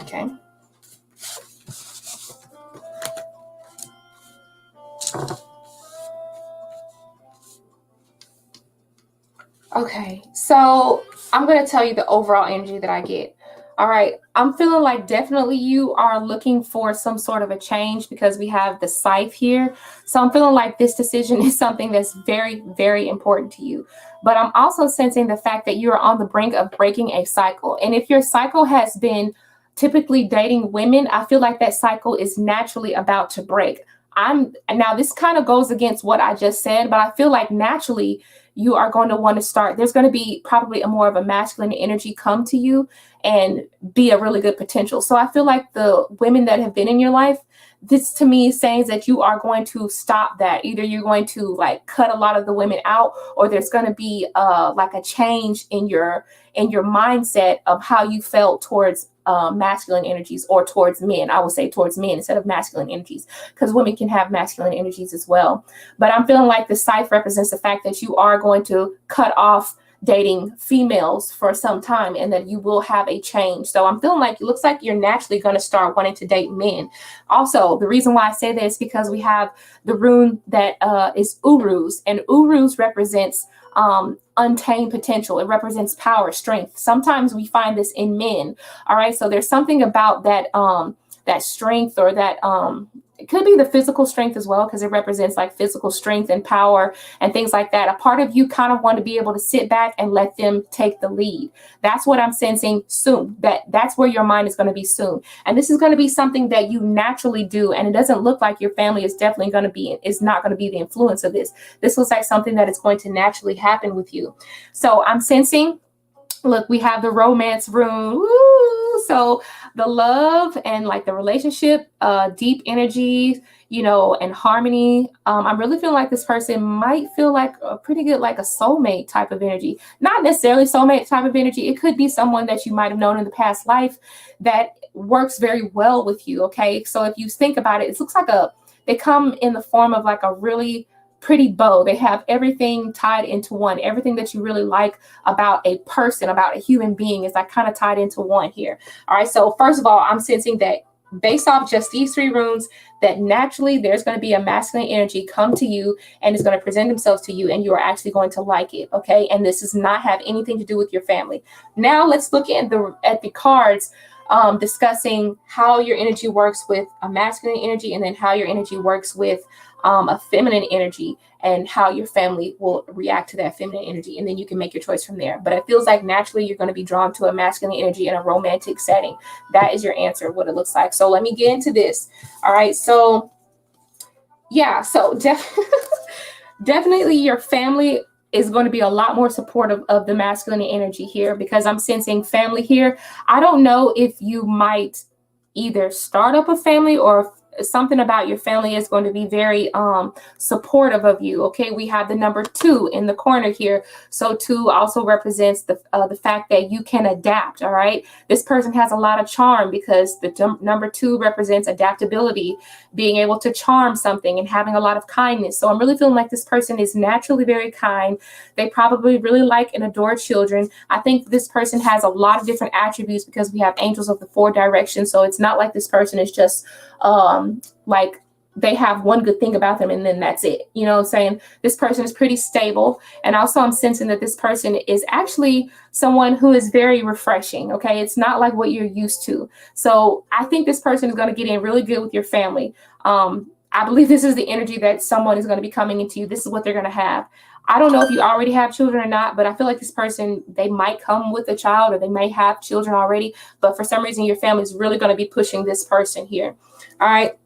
S1: Okay. Okay, so I'm going to tell you the overall energy that I get. All right, I'm feeling like definitely you are looking for some sort of a change because we have the scythe here. So I'm feeling like this decision is something that's very, very important to you. But I'm also sensing the fact that you are on the brink of breaking a cycle. And if your cycle has been typically dating women, I feel like that cycle is naturally about to break. Now this kind of goes against what I just said, but I feel like naturally you are going to want to start. There's going to be probably more of a masculine energy come to you and be a really good potential. So I feel like the women that have been in your life, this to me is saying that you are going to stop that. Either you're going to like cut a lot of the women out, or there's going to be like a change in your mindset of how you felt towards masculine energies or towards men. I would say towards men instead of masculine energies, because women can have masculine energies as well. But I'm feeling like the scythe represents the fact that you are going to cut off dating females for some time and that you will have a change. So I'm feeling like it looks like you're naturally going to start wanting to date men. Also, the reason why I say this is because we have the rune that is Uruz, and Uruz represents untamed potential. It represents power, strength. Sometimes we find this in men. All right. So there's something about that that strength, or that it could be the physical strength as well, because it represents like physical strength and power and things like that. A part of you kind of want to be able to sit back and let them take the lead. That's what I'm sensing soon. That's where your mind is going to be soon. And this is going to be something that you naturally do. And it doesn't look like your family is definitely going to be, is not going to be the influence of this. This looks like something that is going to naturally happen with you. So I'm sensing, look, we have the romance rune. Woo! So the love and like the relationship, deep energy, and harmony. I'm really feeling like this person might feel like a pretty good, like a soulmate type of energy. Not necessarily soulmate type of energy. It could be someone that you might have known in the past life that works very well with you. Okay. So if you think about it, it looks like they come in the form of like a really pretty bow. They have everything tied into one. Everything that you really like about a person, about a human being, is like kind of tied into one here. All right. So first of all, I'm sensing that based off just these three runes, that naturally there's going to be a masculine energy come to you and is going to present themselves to you, and you are actually going to like it. Okay. And this does not have anything to do with your family. Now let's look at the cards, discussing how your energy works with a masculine energy, and then how your energy works with a feminine energy, and how your family will react to that feminine energy. And then you can make your choice from there. But it feels like naturally you're going to be drawn to a masculine energy in a romantic setting. That is your answer, what it looks like. So let me get into this. All right. So yeah, so definitely your family is going to be a lot more supportive of the masculine energy here, because I'm sensing family here. I don't know if you might either start up a family, or something about your family is going to be very supportive of you. Okay, we have the number 2 in the corner here. So 2 also represents the fact that you can adapt. All right, this person has a lot of charm, because the number 2 represents adaptability, being able to charm something and having a lot of kindness. So I'm really feeling like this person is naturally very kind. They probably really like and adore children. I think this person has a lot of different attributes, because we have angels of the 4 directions. So it's not like this person is just like they have one good thing about them and then that's it. You know what I'm saying? This person is pretty stable. And also I'm sensing that this person is actually someone who is very refreshing. Okay, it's not like what you're used to. So I think this person is going to get in really good with your family. I believe this is the energy that someone is going to be coming into you. This is what they're going to have. I don't know if you already have children or not, but I feel like this person, they might come with a child, or they may have children already, but for some reason your family is really going to be pushing this person here. All right.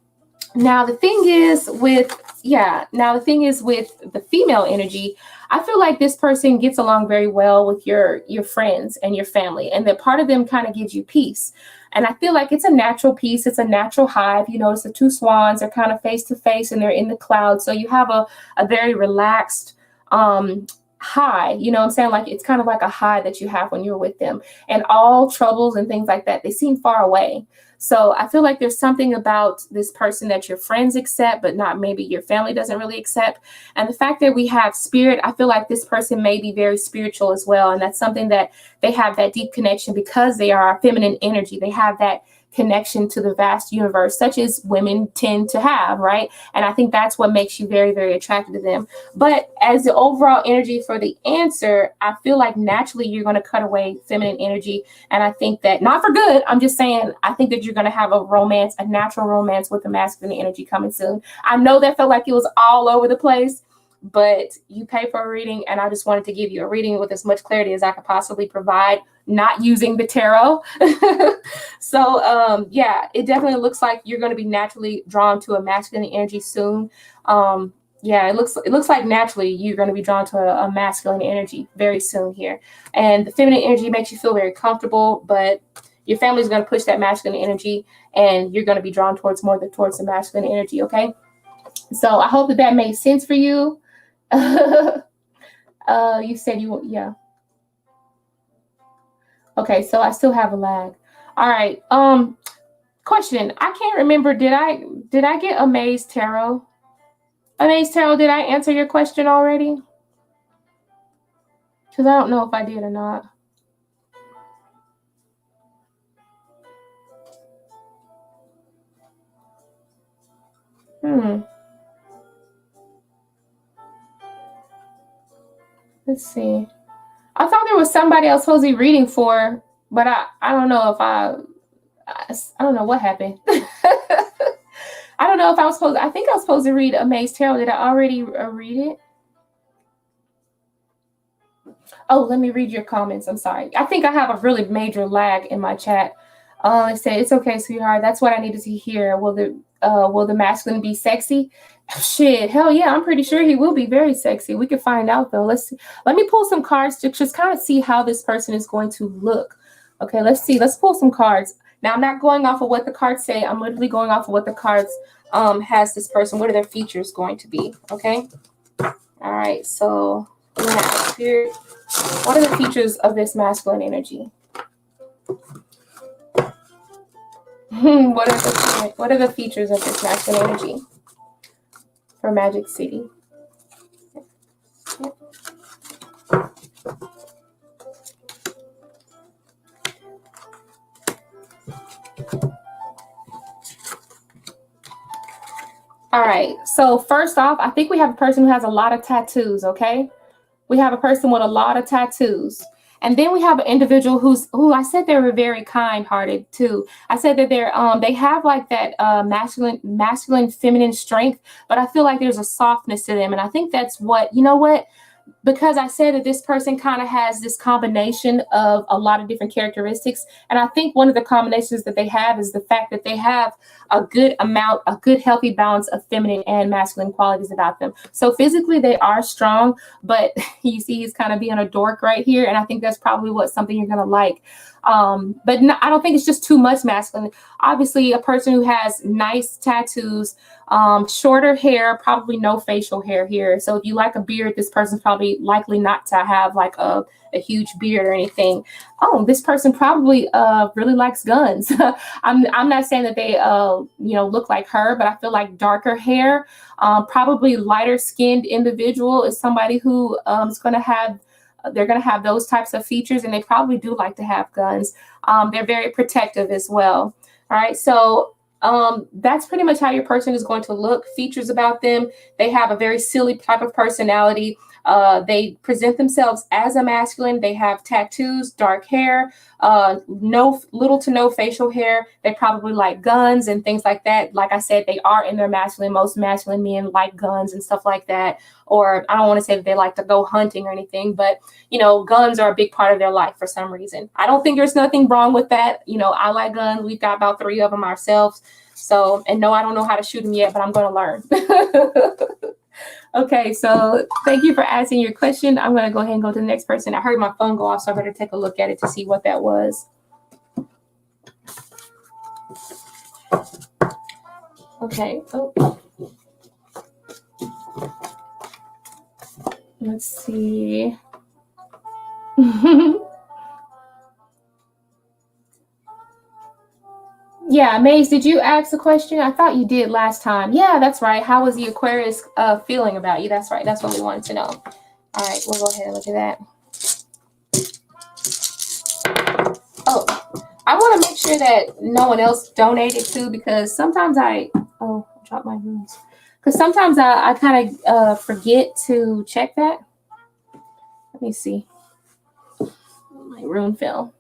S1: Now the thing is with the female energy, I feel like this person gets along very well with your friends and your family, and that part of them kind of gives you peace. And I feel like it's a natural peace. It's a natural high. If you notice, the 2 swans are kind of face to face and they're in the clouds. So you have a very relaxed high, you know what I'm saying? Like it's kind of like a high that you have when you're with them, and all troubles and things like that, they seem far away. So I feel like there's something about this person that your friends accept, but not maybe your family doesn't really accept. And the fact that we have spirit, I feel like this person may be very spiritual as well. And that's something that they have that deep connection, because they are a feminine energy. They have that connection to the vast universe, such as women tend to have, right? And I think that's what makes you very, very attracted to them. But as the overall energy for the answer, I feel like naturally you're going to cut away feminine energy. And I think that, not for good, I'm just saying, I think that you're going to have a natural romance with the masculine energy coming soon. I know that felt like it was all over the place, but you pay for a reading, and I just wanted to give you a reading with as much clarity as I could possibly provide, not using the tarot. So yeah, it definitely looks like you're going to be naturally drawn to a masculine energy soon. Yeah, it looks like naturally you're going to be drawn to a masculine energy very soon here. And the feminine energy makes you feel very comfortable, but your family is going to push that masculine energy, and you're going to be drawn towards the masculine energy. Okay, so I hope that made sense for you. You said yeah. Okay, so I still have a lag. All right. Question. I can't remember. Did I get Amazed Tarot? Amazed Tarot, did I answer your question already? Because I don't know if I did or not. Let's see. I thought there was somebody else supposed to be reading for, but I don't know if I don't know what happened. I don't know if I think I was supposed to read Amazed Tarot. Did I already read it? Oh, let me read your comments. I'm sorry. I think I have a really major lag in my chat. It said, "It's okay, sweetheart. That's what I needed to hear. Will the masculine be sexy?" Shit, hell yeah, I'm pretty sure he will be very sexy. We can find out though. Let's see. Let me pull some cards to just kind of see how this person is going to look. Okay, let's see. Let's pull some cards. Now, I'm not going off of what the cards say. I'm literally going off of what the cards has this person. What are their features going to be? Okay. All right. So I'm gonna ask here, what are the features of this masculine energy? What are the features of this masculine energy for Magic City? All right. So first off, I think we have a person who has a lot of tattoos. Okay. We have a person with a lot of tattoos. And then we have an individual who I said they were very kind-hearted too. I said that they have like that masculine, feminine strength, but I feel like there's a softness to them. And I think that's what, you know what? Because I said that this person kind of has this combination of a lot of different characteristics. And I think one of the combinations that they have is the fact that they have a good healthy balance of feminine and masculine qualities about them. So physically they are strong, but you see he's kind of being a dork right here. And I think that's probably something you're going to like. But no, I don't think it's just too much masculine. Obviously, a person who has nice tattoos, shorter hair, probably no facial hair here. So if you like a beard, this person's probably likely not to have like a huge beard or anything. Oh, this person probably really likes guns. I'm not saying that they look like her, but I feel like darker hair, probably lighter skinned individual is somebody who is going to have. They're going to have those types of features, and they probably do like to have guns. They're very protective as well. All right, so that's pretty much how your person is going to look. Features about them: they have a very silly type of personality. They present themselves as a masculine. They have tattoos, dark hair, little to no facial hair. They probably like guns and things like that. Like I said, they are in their masculine. Most masculine men like guns and stuff like that. Or I don't want to say that they like to go hunting or anything, but guns are a big part of their life for some reason. I don't think there's nothing wrong with that. I like guns. We've got about 3 of them ourselves. So, and no, I don't know how to shoot them yet, but I'm going to learn. Okay, so thank you for asking your question. I'm going to go ahead and go to the next person. I heard my phone go off, so I better take a look at it to see what that was. Okay. Oh. Let's see. Yeah, Maze, did you ask a question? I thought you did last time. Yeah, that's right. How was the Aquarius feeling about you? That's right. That's what we wanted to know. All right, we'll go ahead and look at that. Oh, I want to make sure that no one else donated too, because sometimes I dropped my runes. Because sometimes I kind of forget to check that. Let me see. My rune fell.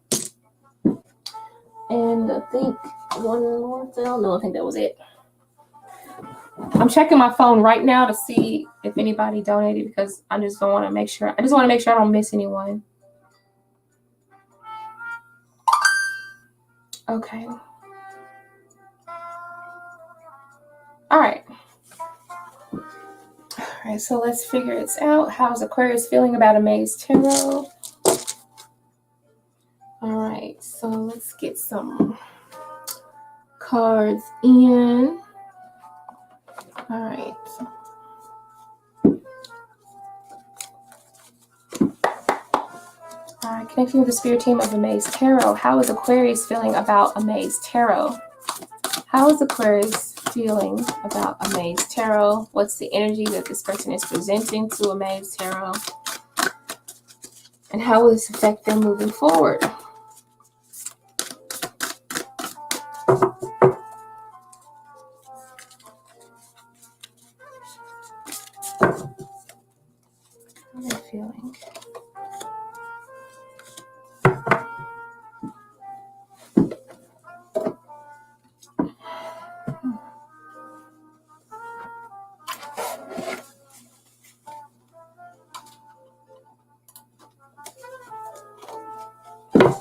S1: And I think one more fell. No, I think that was it. I'm checking my phone right now to see if anybody donated, because I just want to make sure. I don't miss anyone. Okay. All right. All right, so let's figure it out. How's Aquarius feeling about MizzweetsTarot? All right, so let's get some cards in. All right. All right, connecting with the spirit team of MizzweetsTarot. How is Aquarius feeling about MizzweetsTarot? How is Aquarius feeling about MizzweetsTarot? What's the energy that this person is presenting to MizzweetsTarot? And how will this affect them moving forward? How are they feeling?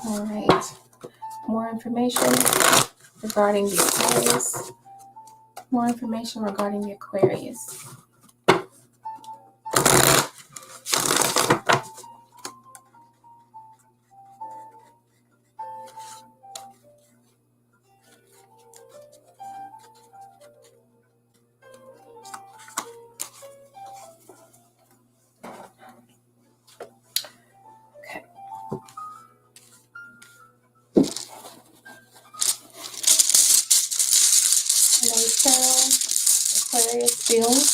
S1: All right. More information regarding the Aquarius. More information regarding the Aquarius. Aquarius feelings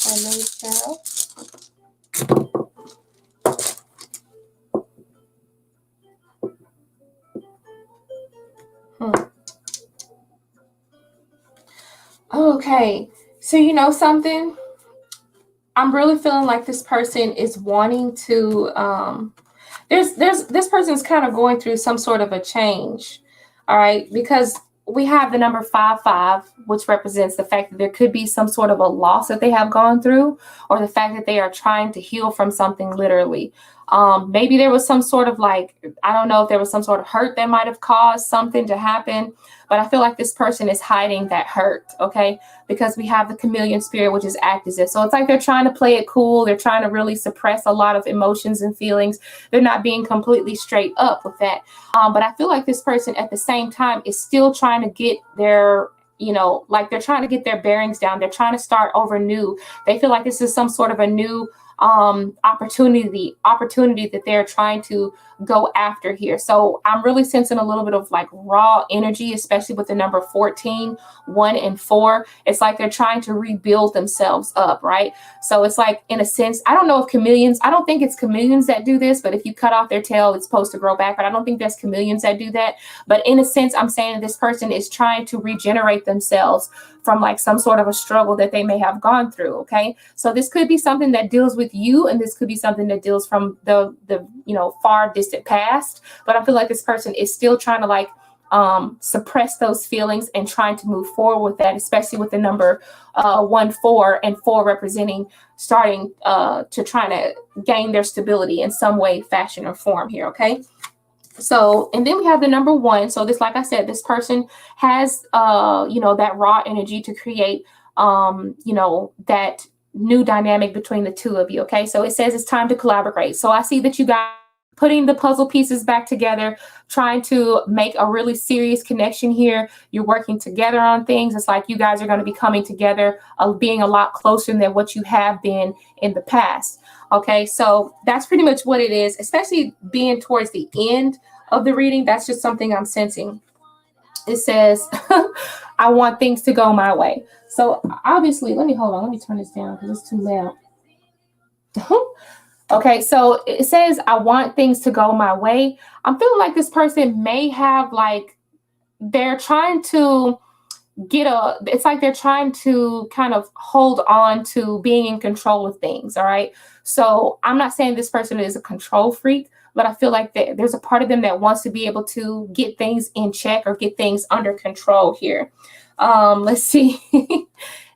S1: on MizzweetsTarot. Okay, so you know something? I'm really feeling like this person is wanting to, this person's kind of going through some sort of a change. All right, because we have the number 55, which represents the fact that there could be some sort of a loss that they have gone through, or the fact that they are trying to heal from something literally. Maybe there was some sort of like, I don't know if there was some sort of hurt that might have caused something to happen, but I feel like this person is hiding that hurt, okay? Because we have the chameleon spirit, which is active. So it's like they're trying to play it cool. They're trying to really suppress a lot of emotions and feelings. They're not being completely straight up with that. But I feel like this person at the same time is still trying to get their, like they're trying to get their bearings down. They're trying to start over new. They feel like this is some sort of a new opportunity that they're trying to go after here. So I'm really sensing a little bit of like raw energy, especially with the number 14, 1 and 4. It's like they're trying to rebuild themselves up, right? So it's like, in a sense, I don't know if chameleons, I don't think it's chameleons that do this, but if you cut off their tail, it's supposed to grow back. But I don't think that's chameleons that do that. But in a sense, I'm saying this person is trying to regenerate themselves from like some sort of a struggle that they may have gone through. Okay. So this could be something that deals with you, and this could be something that deals from the far distant past. But I feel like this person is still trying to like suppress those feelings and trying to move forward with that, especially with the number 1, 4, and 4 representing starting to try to gain their stability in some way, fashion, or form here. Okay. So, and then we have the number 1. So this, like I said, this person has, that raw energy to create, that new dynamic between the two of you. Okay. So it says it's time to collaborate. So I see that you guys putting the puzzle pieces back together, trying to make a really serious connection here. You're working together on things. It's like you guys are going to be coming together, being a lot closer than what you have been in the past. Okay, so that's pretty much what it is, especially being towards the end of the reading. That's just something I'm sensing. It says, I want things to go my way. So obviously, let me turn this down because it's too loud. Okay, so it says, I want things to go my way. I'm feeling like this person may have like, they're trying to it's like they're trying to kind of hold on to being in control of things. All right. So I'm not saying this person is a control freak, but I feel like there's a part of them that wants to be able to get things in check or get things under control here. Let's see.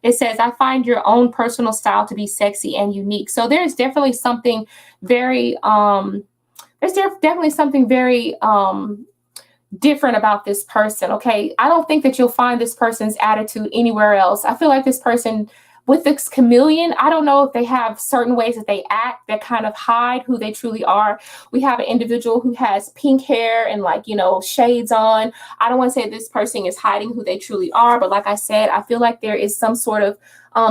S1: It says, I find your own personal style to be sexy and unique. So there's definitely something very, different about this person. Okay. I don't think that you'll find this person's attitude anywhere else. I feel like this person with this chameleon, I don't know if they have certain ways that they act that kind of hide who they truly are. We have an individual who has pink hair and like, shades on. I don't want to say this person is hiding who they truly are, but like I said, I feel like there is some sort of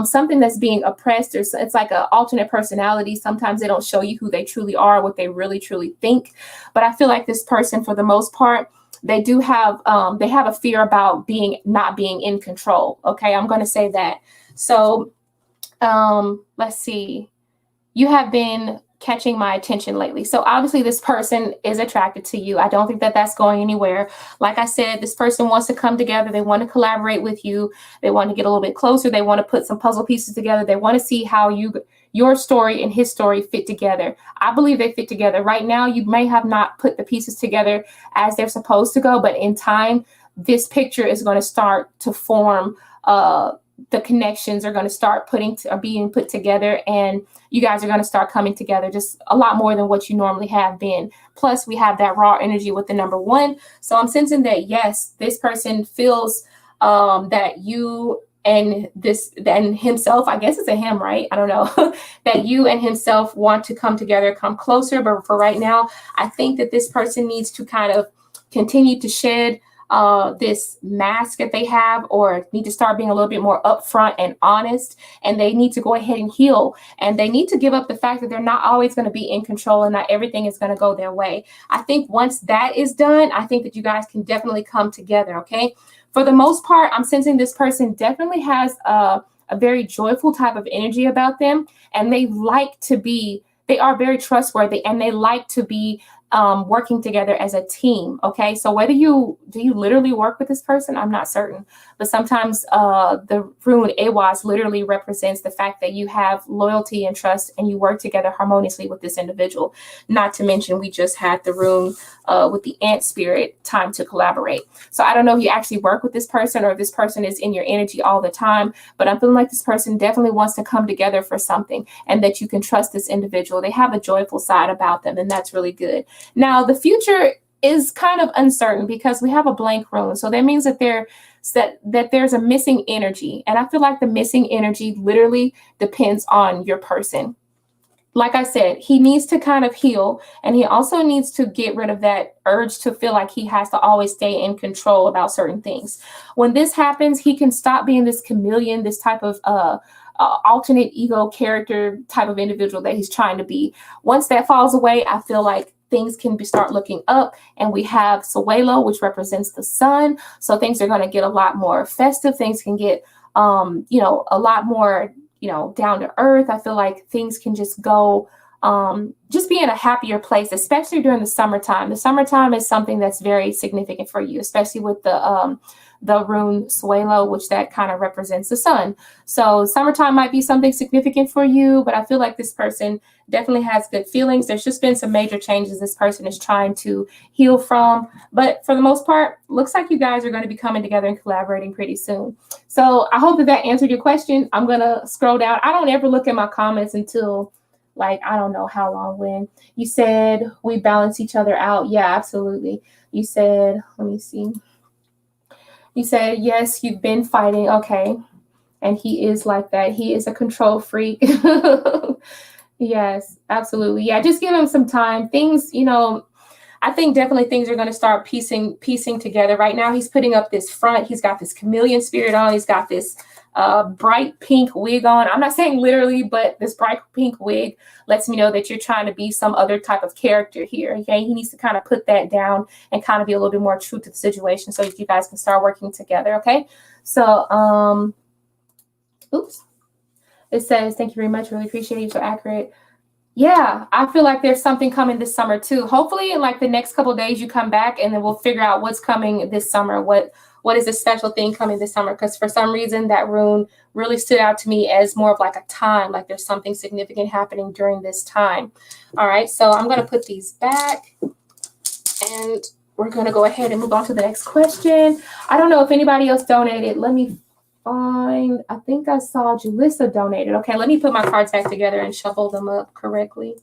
S1: something that's being oppressed, or it's like an alternate personality. Sometimes they don't show you who they truly are, what they really, truly think. But I feel like this person, for the most part, they do have a fear about not being in control. Okay, I'm going to say that. So let's see. You have been catching my attention lately. So obviously this person is attracted to you. I don't think that that's going anywhere. Like I said, this person wants to come together. They want to collaborate with you. They want to get a little bit closer. They want to put some puzzle pieces together. They want to see how your story and his story fit together. I believe they fit together. Right now, you may have not put the pieces together as they're supposed to go, but in time, this picture is going to start to form. The connections are going to start being put together, and you guys are going to start coming together just a lot more than what you normally have been. Plus, we have that raw energy with the number 1. So I'm sensing that, yes, this person feels that you and himself, I guess it's a him, right? I don't know, that you and himself want to come together, come closer. But for right now, I think that this person needs to kind of continue to shed this mask that they have, or need to start being a little bit more upfront and honest, and they need to go ahead and heal, and they need to give up the fact that they're not always going to be in control and not everything is going to go their way. I think once that is done, I think that you guys can definitely come together. Okay. For the most part, I'm sensing this person definitely has a very joyful type of energy about them, and they are very trustworthy, and they like to be working together as a team. Okay, so whether do you literally work with this person, I'm not certain, but sometimes the rune Awas literally represents the fact that you have loyalty and trust and you work together harmoniously with this individual. Not to mention, we just had the rune with the ant spirit, time to collaborate. So I don't know if you actually work with this person or if this person is in your energy all the time, but I'm feeling like this person definitely wants to come together for something and that you can trust this individual. They have a joyful side about them, and that's really good. Now, the future is kind of uncertain because we have a blank rune. So that means that there's a missing energy. And I feel like the missing energy literally depends on your person. Like I said, he needs to kind of heal, and he also needs to get rid of that urge to feel like he has to always stay in control about certain things. When this happens, he can stop being this chameleon, this type of alternate ego character type of individual that he's trying to be. Once that falls away, I feel like things can start looking up, and we have Suelo, which represents the sun. So things are going to get a lot more festive. Things can get, a lot more, down to earth. I feel like things can just go, just be in a happier place, especially during the summertime. The summertime is something that's very significant for you, especially with the rune Suelo, which that kind of represents the sun. So summertime might be something significant for you, but I feel like this person definitely has good feelings. There's just been some major changes this person is trying to heal from. But for the most part, looks like you guys are going to be coming together and collaborating pretty soon. So I hope that answered your question. I'm going to scroll down. I don't ever look at my comments until, like, I don't know how long. When you said we balance each other out. Yeah, absolutely. You said, let me see. You said, yes, you've been fighting. Okay. And he is like that. He is a control freak. Yes, absolutely. Yeah, just give him some time. Things, I think definitely things are going to start piecing together. Right now, he's putting up this front. He's got this chameleon spirit on. He's got this bright pink wig on. I'm not saying literally, but this bright pink wig lets me know that you're trying to be some other type of character here. Okay, he needs to kind of put that down and kind of be a little bit more true to the situation so you guys can start working together. Okay, so oops. It says, thank you very much. Really appreciate you. So accurate. Yeah, I feel like there's something coming this summer too. Hopefully in like the next couple of days you come back and then we'll figure out what's coming this summer. What is the special thing coming this summer? Because for some reason that rune really stood out to me as more of like a time, like there's something significant happening during this time. All right, so I'm going to put these back and we're going to go ahead and move on to the next question. I don't know if anybody else donated. Let me find, I think I saw Julissa donated. Okay, let me put my cards back together and shuffle them up correctly.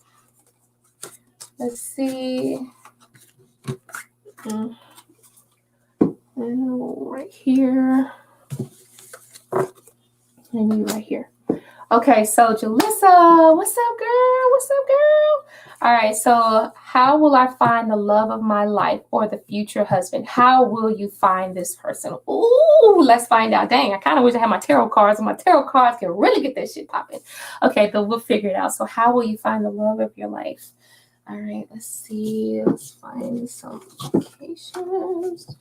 S1: Let's see. Right here. And you right here. Okay, so Julissa, what's up, girl? What's up, girl? All right, so how will I find the love of my life or the future husband? How will you find this person? Ooh, let's find out. Dang, I kind of wish I had my tarot cards, and my tarot cards can really get that shit popping. Okay, but we'll figure it out. So how will you find the love of your life? All right, let's see. Let's find some locations.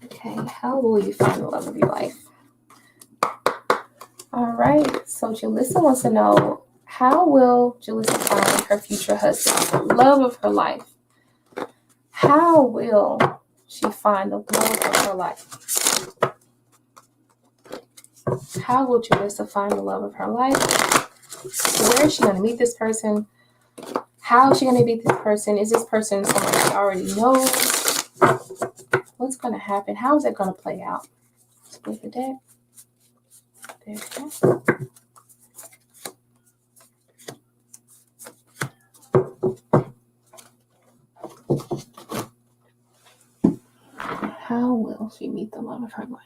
S1: Okay, how will you find the love of your life? All right, so Julissa wants to know, how will Julissa find her future husband, the love of her life? How will she find the love of her life? How will Julissa find the love of her life? Where is she going to meet this person? How is she going to meet this person? Is this person someone she already knows? What's going to happen? How is it going to play out? Split the deck. There we go. How will she meet the love of her life?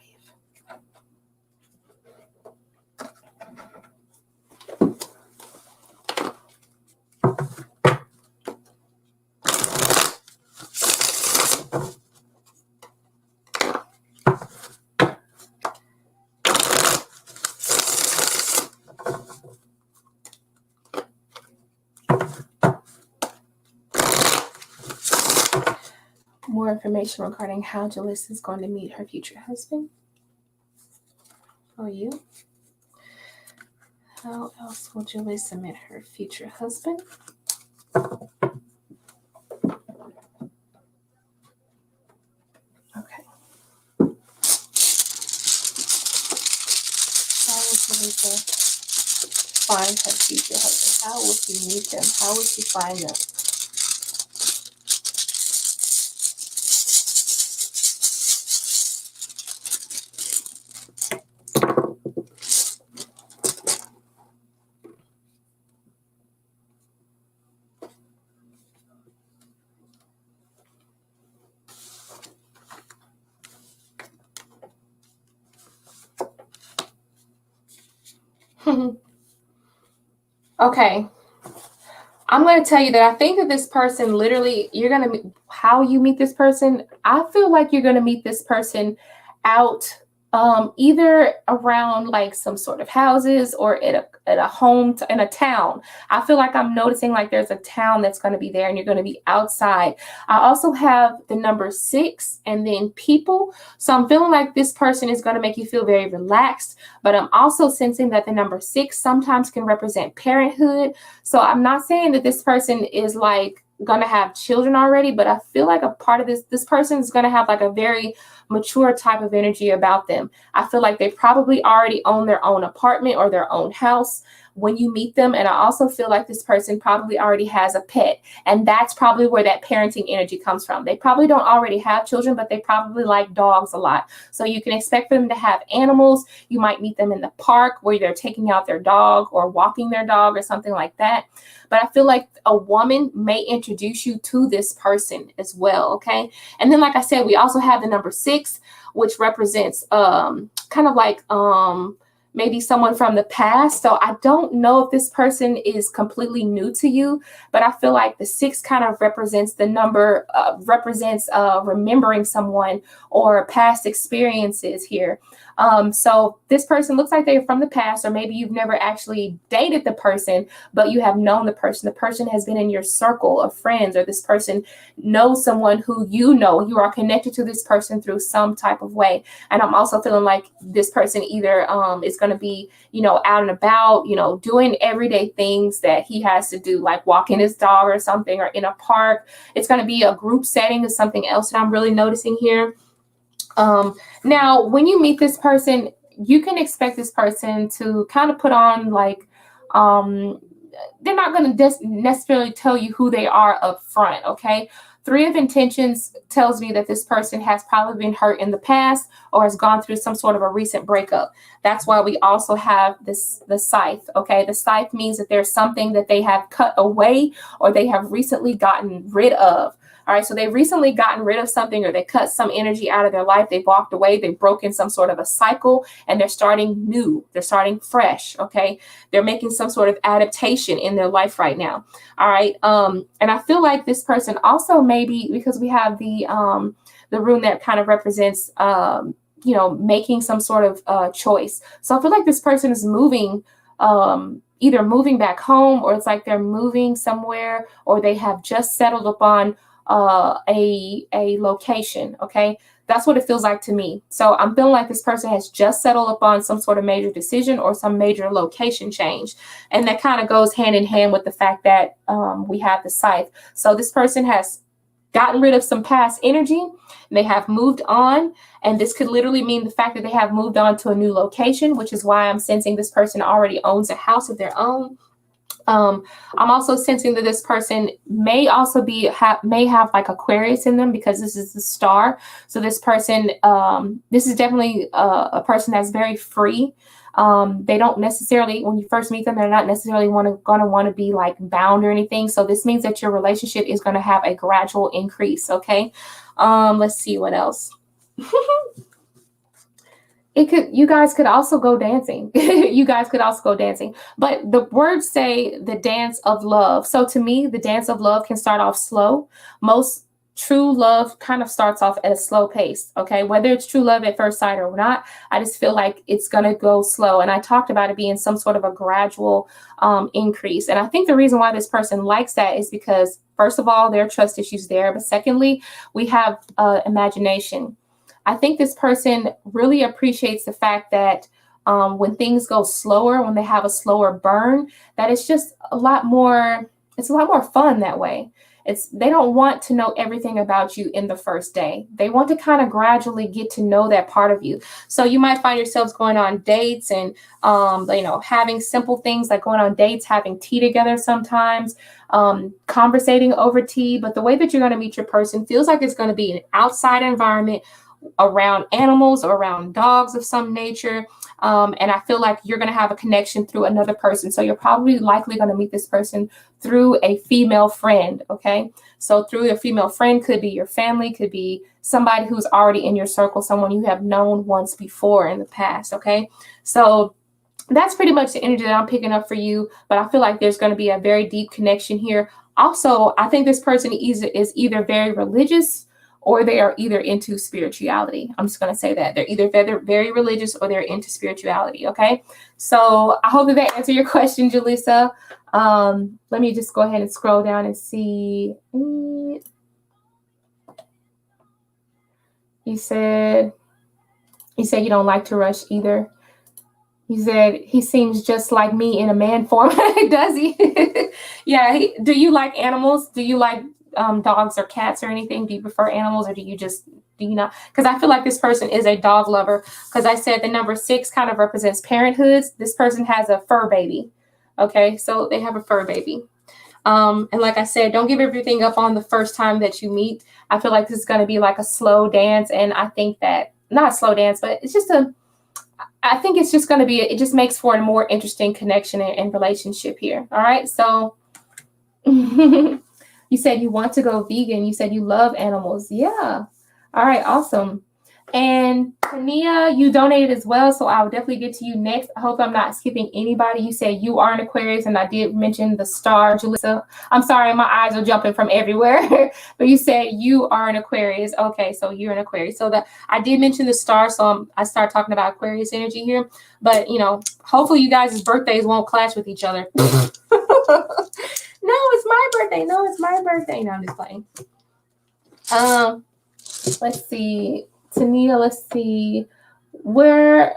S1: More information regarding how Julissa is going to meet her future husband. For you. How else will Julissa meet her future husband? to find her future husband? How will she meet them? How will she find them? Okay. I'm going to tell you that I think that this person literally, you're going to, how you meet this person, I feel like you're going to meet this person out either around like some sort of houses or at a home in a town. I feel like I'm noticing like there's a town that's going to be there and you're going to be outside. I also have the number 6 and then people. So I'm feeling like this person is going to make you feel very relaxed, but I'm also sensing that the number 6 sometimes can represent parenthood. So I'm not saying that this person is like going to have children already, but I feel like a part of this person is going to have like a very mature type of energy about them. I feel like they probably already own their own apartment or their own house when you meet them. And I also feel like this person probably already has a pet. And that's probably where that parenting energy comes from. They probably don't already have children, but they probably like dogs a lot. So you can expect them to have animals. You might meet them in the park where they're taking out their dog or walking their dog or something like that. But I feel like a woman may introduce you to this person as well, okay? And then, like I said, we also have the number 6, which represents kind of like maybe someone from the past. So I don't know if this person is completely new to you, but I feel like the 6 kind of represents the number, remembering someone or past experiences here. So this person looks like they're from the past, or maybe you've never actually dated the person, but you have known the person. The person has been in your circle of friends, or this person knows someone who you are connected to this person through some type of way. And I'm also feeling like this person either is going to be, out and about, doing everyday things that he has to do, like walking his dog or something, or in a park. It's going to be a group setting is something else that I'm really noticing here. Now, when you meet this person, you can expect this person to kind of put on like, they're not going to necessarily tell you who they are up front, okay? 3 of Intentions tells me that this person has probably been hurt in the past or has gone through some sort of a recent breakup. That's why we also have the scythe, okay? The scythe means that there's something that they have cut away or they have recently gotten rid of. All right, so they've recently gotten rid of something, or they cut some energy out of their life. They've walked away. They've broken some sort of a cycle, and they're starting new. They're starting fresh, okay? They're making some sort of adaptation in their life right now. All right, and I feel like this person also maybe, because we have the rune that kind of represents, making some sort of choice. So I feel like this person is moving, either moving back home, or it's like they're moving somewhere, or they have just settled upon a location, okay? That's what it feels like to me. So I'm feeling like this person has just settled upon some sort of major decision or some major location change. And that kind of goes hand in hand with the fact that we have the scythe. So this person has gotten rid of some past energy. They have moved on. And this could literally mean the fact that they have moved on to a new location, which is why I'm sensing this person already owns a house of their own. I'm also sensing that this person may also may have like Aquarius in them, because this is the star. So this person, this is definitely a person that's very free. They don't necessarily, when you first meet them, they're not necessarily going to want to be like bound or anything. So this means that your relationship is going to have a gradual increase. Okay. Let's see what else. You guys could also go dancing. You guys could also go dancing. But the words say the dance of love. So to me, the dance of love can start off slow. Most true love kind of starts off at a slow pace, okay? Whether it's true love at first sight or not, I just feel like it's going to go slow. And I talked about it being some sort of a gradual increase. And I think the reason why this person likes that is because, first of all, there are trust issues there. But secondly, we have imagination. I think this person really appreciates the fact that when things go slower, when they have a slower burn, that it's just it's a lot more fun that way. They don't want to know everything about you in the first day. They want to kind of gradually get to know that part of you. So you might find yourselves going on dates and having simple things like going on dates, having tea together sometimes, conversating over tea. But the way that you're going to meet your person feels like it's going to be an outside environment around animals or around dogs of some nature. And I feel like you're going to have a connection through another person. So you're probably likely going to meet this person through a female friend. Okay. So through a female friend could be your family, could be somebody who's already in your circle, someone you have known once before in the past. Okay. So that's pretty much the energy that I'm picking up for you. But I feel like there's going to be a very deep connection here. Also, I think this person is either very religious or they are either into spirituality. I'm just going to say that. They're either very religious or they're into spirituality, okay? So I hope that answered your question, Jalissa. Let me just go ahead and scroll down and see. You said you don't like to rush either. You said he seems just like me in a man form. Does he? Yeah. Do you like animals? Do you like dogs or cats or anything? Do you prefer animals or do you not? Because I feel like this person is a dog lover, because I said the number 6 kind of represents parenthood. This person has a fur baby. Okay, so they have a fur baby. And like I said, don't give everything up on the first time that you meet. I feel like this is going to be like a slow dance. And I think that, not a slow dance, but I think it's just going to be, it just makes for a more interesting connection and relationship here. All right, so you said you want to go vegan. You said you love animals. Yeah. All right. Awesome. And Tania, you donated as well, so I'll definitely get to you next. I hope I'm not skipping anybody. You said you are an Aquarius, and I did mention the star, Jalissa. I'm sorry, my eyes are jumping from everywhere. But you said you are an Aquarius. Okay, so you're an Aquarius. So that I did mention the star, so I started talking about Aquarius energy here. But, hopefully you guys' birthdays won't clash with each other. No, it's my birthday. No, it's my birthday. No, I'm just playing. Let's see. Tania, let's see. Where...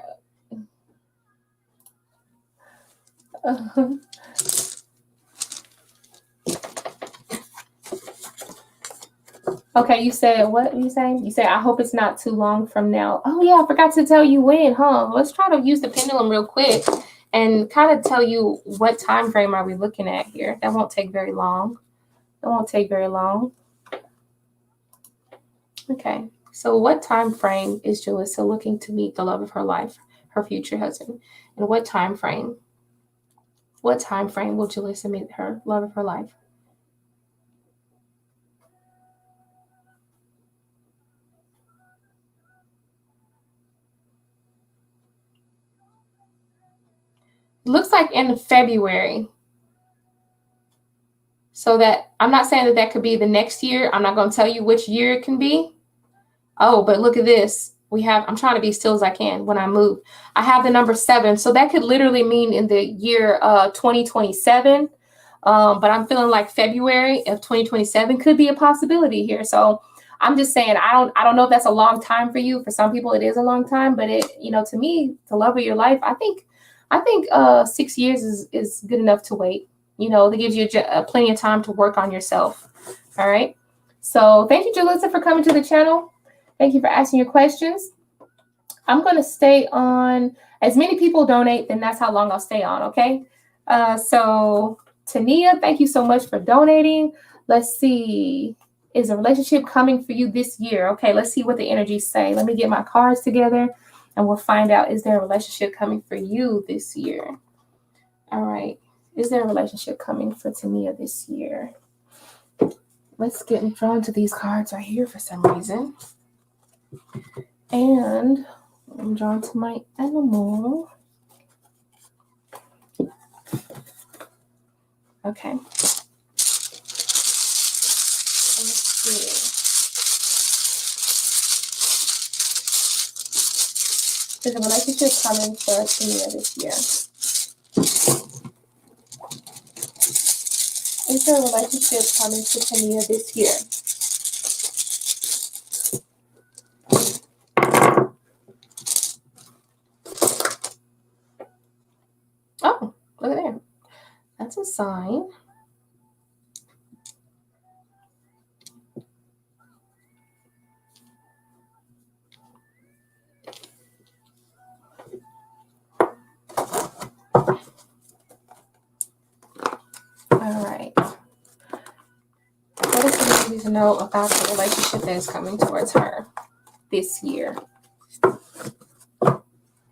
S1: Okay, you said, what are you saying? You said, I hope it's not too long from now. Oh, yeah, I forgot to tell you when, huh? Let's try to use the pendulum real quick and kind of tell you what time frame are we looking at here. That won't take very long. It won't take very long. Okay, so what time frame is Jalissa looking to meet the love of her life, her future husband? And what time frame? What time frame will Jalissa meet her love of her life? Looks like in February. So that, I'm not saying that could be the next year. I'm not going to tell you which year it can be. Oh, but look at this. I'm trying to be still as I can when I move. I have the number 7. So that could literally mean in the year 2027. But I'm feeling like February of 2027 could be a possibility here. So I'm just saying, I don't know if that's a long time for you. For some people, it is a long time. But to me, the love of your life, I think 6 years is good enough to wait. That gives you plenty of time to work on yourself. All right. So thank you, Jalissa, for coming to the channel. Thank you for asking your questions. I'm going to stay on. As many people donate, then that's how long I'll stay on. Okay. So Tania, thank you so much for donating. Let's see. Is a relationship coming for you this year? Okay. Let's see what the energies say. Let me get my cards together and we'll find out. Is there a relationship coming for you this year? All right. Is there a relationship coming for Tania this year? Let's get drawn to these cards right here for some reason. And I'm drawn to my animal. Okay. Let's see. There's a relationship coming for Tania this year. Is there a relationship coming to Tania this year? Oh, look at there. That's a sign. to know about the relationship that is coming towards her this year?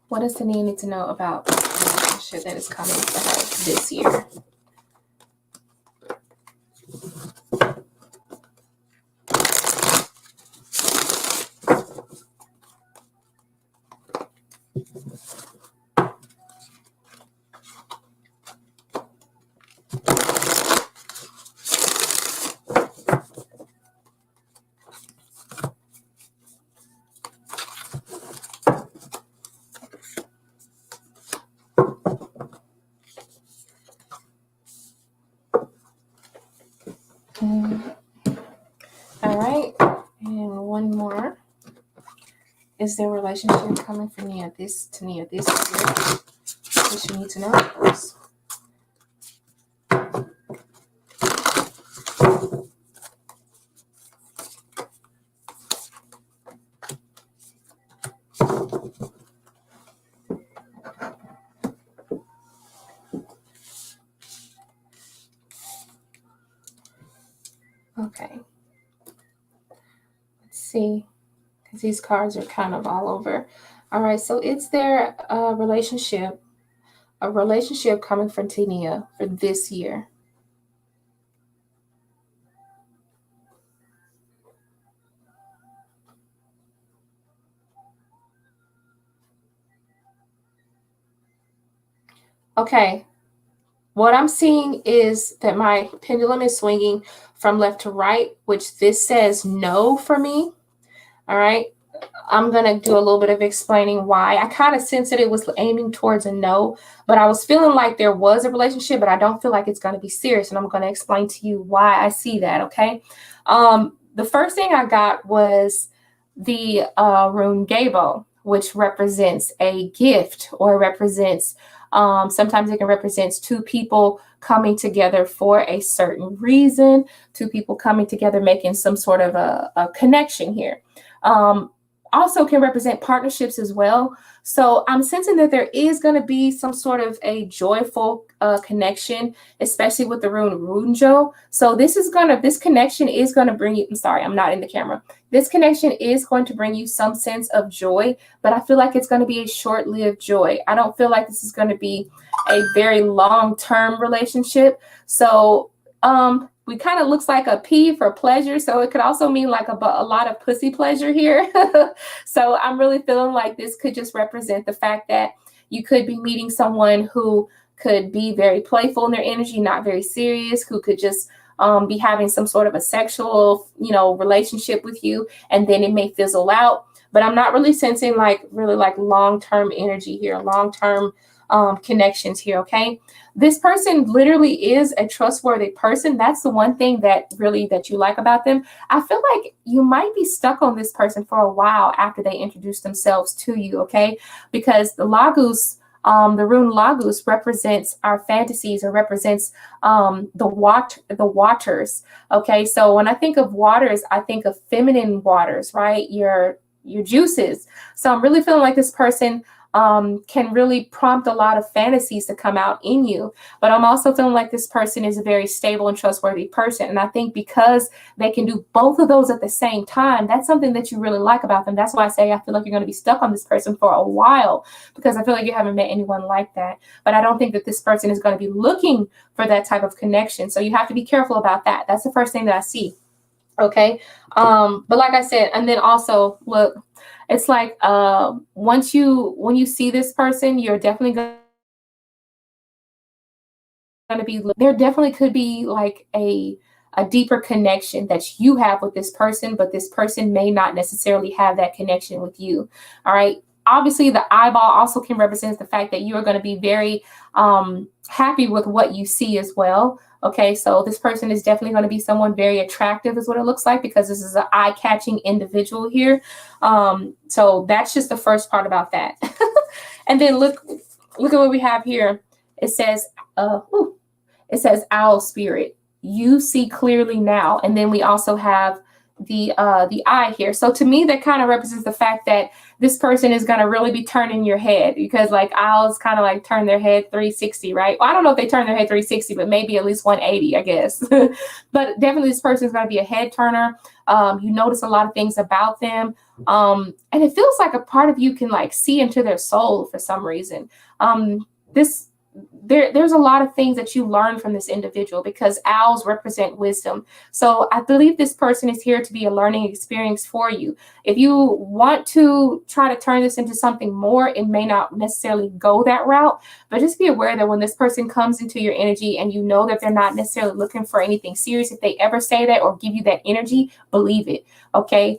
S1: What does Tania need to know about the relationship that is coming for her this year? All right, and one more. Is there a relationship coming for Tania this year? What you need to know, of course. Okay. Let's see, because these cards are kind of all over. All right, so is there a relationship coming from Tania for this year? Okay. What I'm seeing is that my pendulum is swinging from left to right, which this says no for me. All right. I'm going to do a little bit of explaining why. I kind of sensed that it was aiming towards a no, but I was feeling like there was a relationship, but I don't feel like it's going to be serious. And I'm going to explain to you why I see that. Okay. The first thing I got was the rune Gabo, which represents a gift or represents sometimes it can represent two people coming together for a certain reason, two people coming together, making some sort of a connection here. Also can represent partnerships as well. So I'm sensing that there is going to be some sort of a joyful connection, especially with the rune Runjo. So this connection is going to bring you, I'm sorry, I'm not in the camera. This connection is going to bring you some sense of joy, but I feel like it's going to be a short-lived joy. I don't feel like this is going to be a very long-term relationship. So we kind of looks like a P for pleasure. So it could also mean like a lot of pussy pleasure here. So I'm really feeling like this could just represent the fact that you could be meeting someone who could be very playful in their energy, not very serious, who could just be having some sort of a sexual, relationship with you, and then it may fizzle out. But I'm not really sensing really long-term energy here, long-term connections here. Okay. This person literally is a trustworthy person. That's the one thing that you like about them. I feel like you might be stuck on this person for a while after they introduce themselves to you. Okay. Because the Lagus, the rune Lagus represents our fantasies or represents the waters. Okay. So when I think of waters, I think of feminine waters, right? Your juices. So I'm really feeling like this person can really prompt a lot of fantasies to come out in you. But I'm also feeling like this person is a very stable and trustworthy person. And I think because they can do both of those at the same time, that's something that you really like about them. That's why I say I feel like you're going to be stuck on this person for a while, because I feel like you haven't met anyone like that. But I don't think that this person is going to be looking for that type of connection. So you have to be careful about that. That's the first thing that I see. Okay. But like I said, and then also look, it's like when you see this person, you're definitely going to be, there definitely could be like a deeper connection that you have with this person, but this person may not necessarily have that connection with you. All right. Obviously, the eyeball also can represent the fact that you are going to be very happy with what you see as well. Okay, so this person is definitely going to be someone very attractive is what it looks like, because this is an eye-catching individual here. So that's just the first part about that. And then look at what we have here. It says, owl spirit. You see clearly now. And then we also have the eye here. So to me, that kind of represents the fact that this person is going to really be turning your head, because like owls kind of like turn their head 360, right? Well, I don't know if they turn their head 360, but maybe at least 180, I guess. But definitely this person is going to be a head turner. You notice a lot of things about them. And it feels like a part of you can like see into their soul for some reason. There's a lot of things that you learn from this individual, because owls represent wisdom. So I believe this person is here to be a learning experience for you. If you want to try to turn this into something more, it may not necessarily go that route, but just be aware that when this person comes into your energy and you know that they're not necessarily looking for anything serious, if they ever say that or give you that energy, believe it. Okay.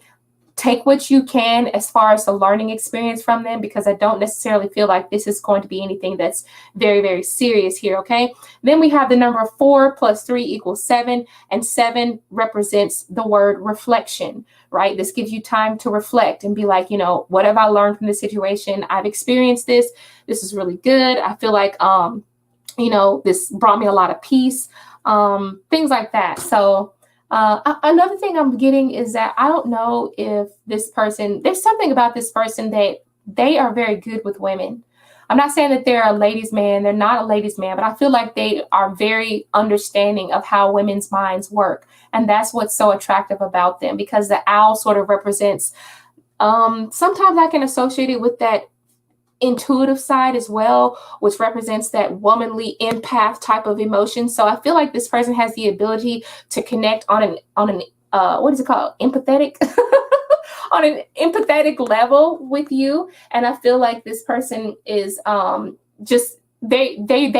S1: Take what you can as far as the learning experience from them, because I don't necessarily feel like this is going to be anything that's very, very serious here, okay? Then we have the number 4 plus 3 equals 7, and 7 represents the word reflection, right? This gives you time to reflect and be like, you know, what have I learned from this situation? I've experienced this. This is really good. I feel like, you know, this brought me a lot of peace, things like that. So another thing I'm getting is that I don't know if this person, there's something about this person that they are very good with women. I'm not saying that they're a ladies' man. They're not a ladies' man, but I feel like they are very understanding of how women's minds work. And that's what's so attractive about them, because the owl sort of represents, sometimes I can associate it with that intuitive side as well, which represents that womanly empath type of emotion. So I feel like this person has the ability to connect on an what is it called? Empathetic on an empathetic level with you. And I feel like this person is just they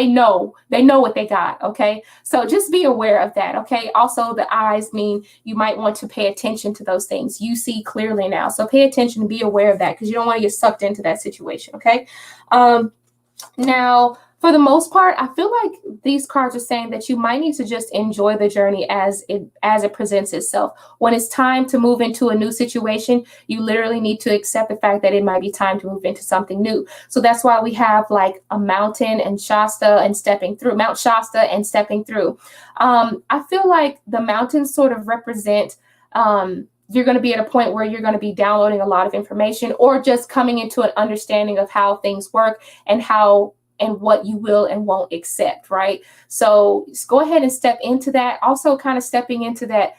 S1: know what they got. Okay, so just be aware of that. Okay, also the eyes mean you might want to pay attention to those things. You see clearly now, so pay attention and be aware of that, because you don't want to get sucked into that situation. Okay, now for the most part, I feel like these cards are saying that you might need to just enjoy the journey as it presents itself. When it's time to move into a new situation, you literally need to accept the fact that it might be time to move into something new. So that's why we have like a mountain and Shasta and stepping through, Mount Shasta and stepping through. I feel like the mountains sort of represent you're going to be at a point where you're going to be downloading a lot of information, or just coming into an understanding of how things work and what you will and won't accept, right? So just go ahead and step into that. Also kind of stepping into that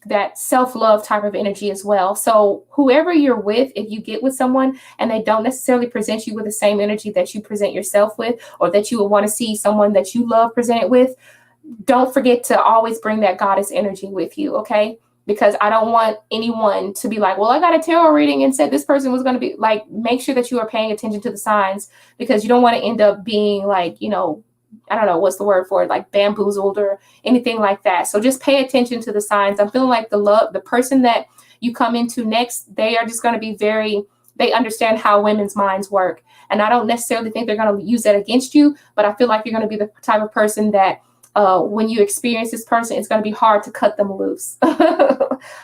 S1: that self-love type of energy as well. So whoever you're with, if you get with someone and they don't necessarily present you with the same energy that you present yourself with, or that you would want to see someone that you love presented with, don't forget to always bring that goddess energy with you, okay? Because I don't want anyone to be like, well, I got a tarot reading and said this person was going to be like, make sure that you are paying attention to the signs, because you don't want to end up being like, you know, I don't know, what's the word for it, like bamboozled or anything like that. So just pay attention to the signs. I'm feeling like the person that you come into next, they are just going to be they understand how women's minds work. And I don't necessarily think they're going to use that against you, but I feel like you're going to be the type of person that when you experience this person, it's going to be hard to cut them loose.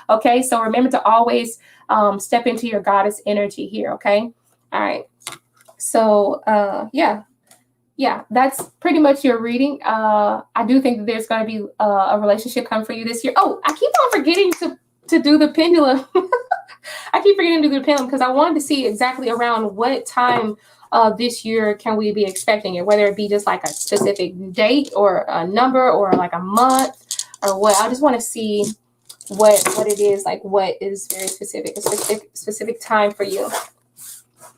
S1: Okay, so remember to always step into your goddess energy here. Okay, all right. So yeah, that's pretty much your reading. I do think that there's going to be a relationship come for you this year. Oh, I keep on forgetting to do the pendulum. I keep forgetting to do the pendulum because I wanted to see exactly around what time this year can we be expecting it, whether it be just like a specific date or a number or like a month or what. I just want to see what it is, like what is very specific, a specific time for you.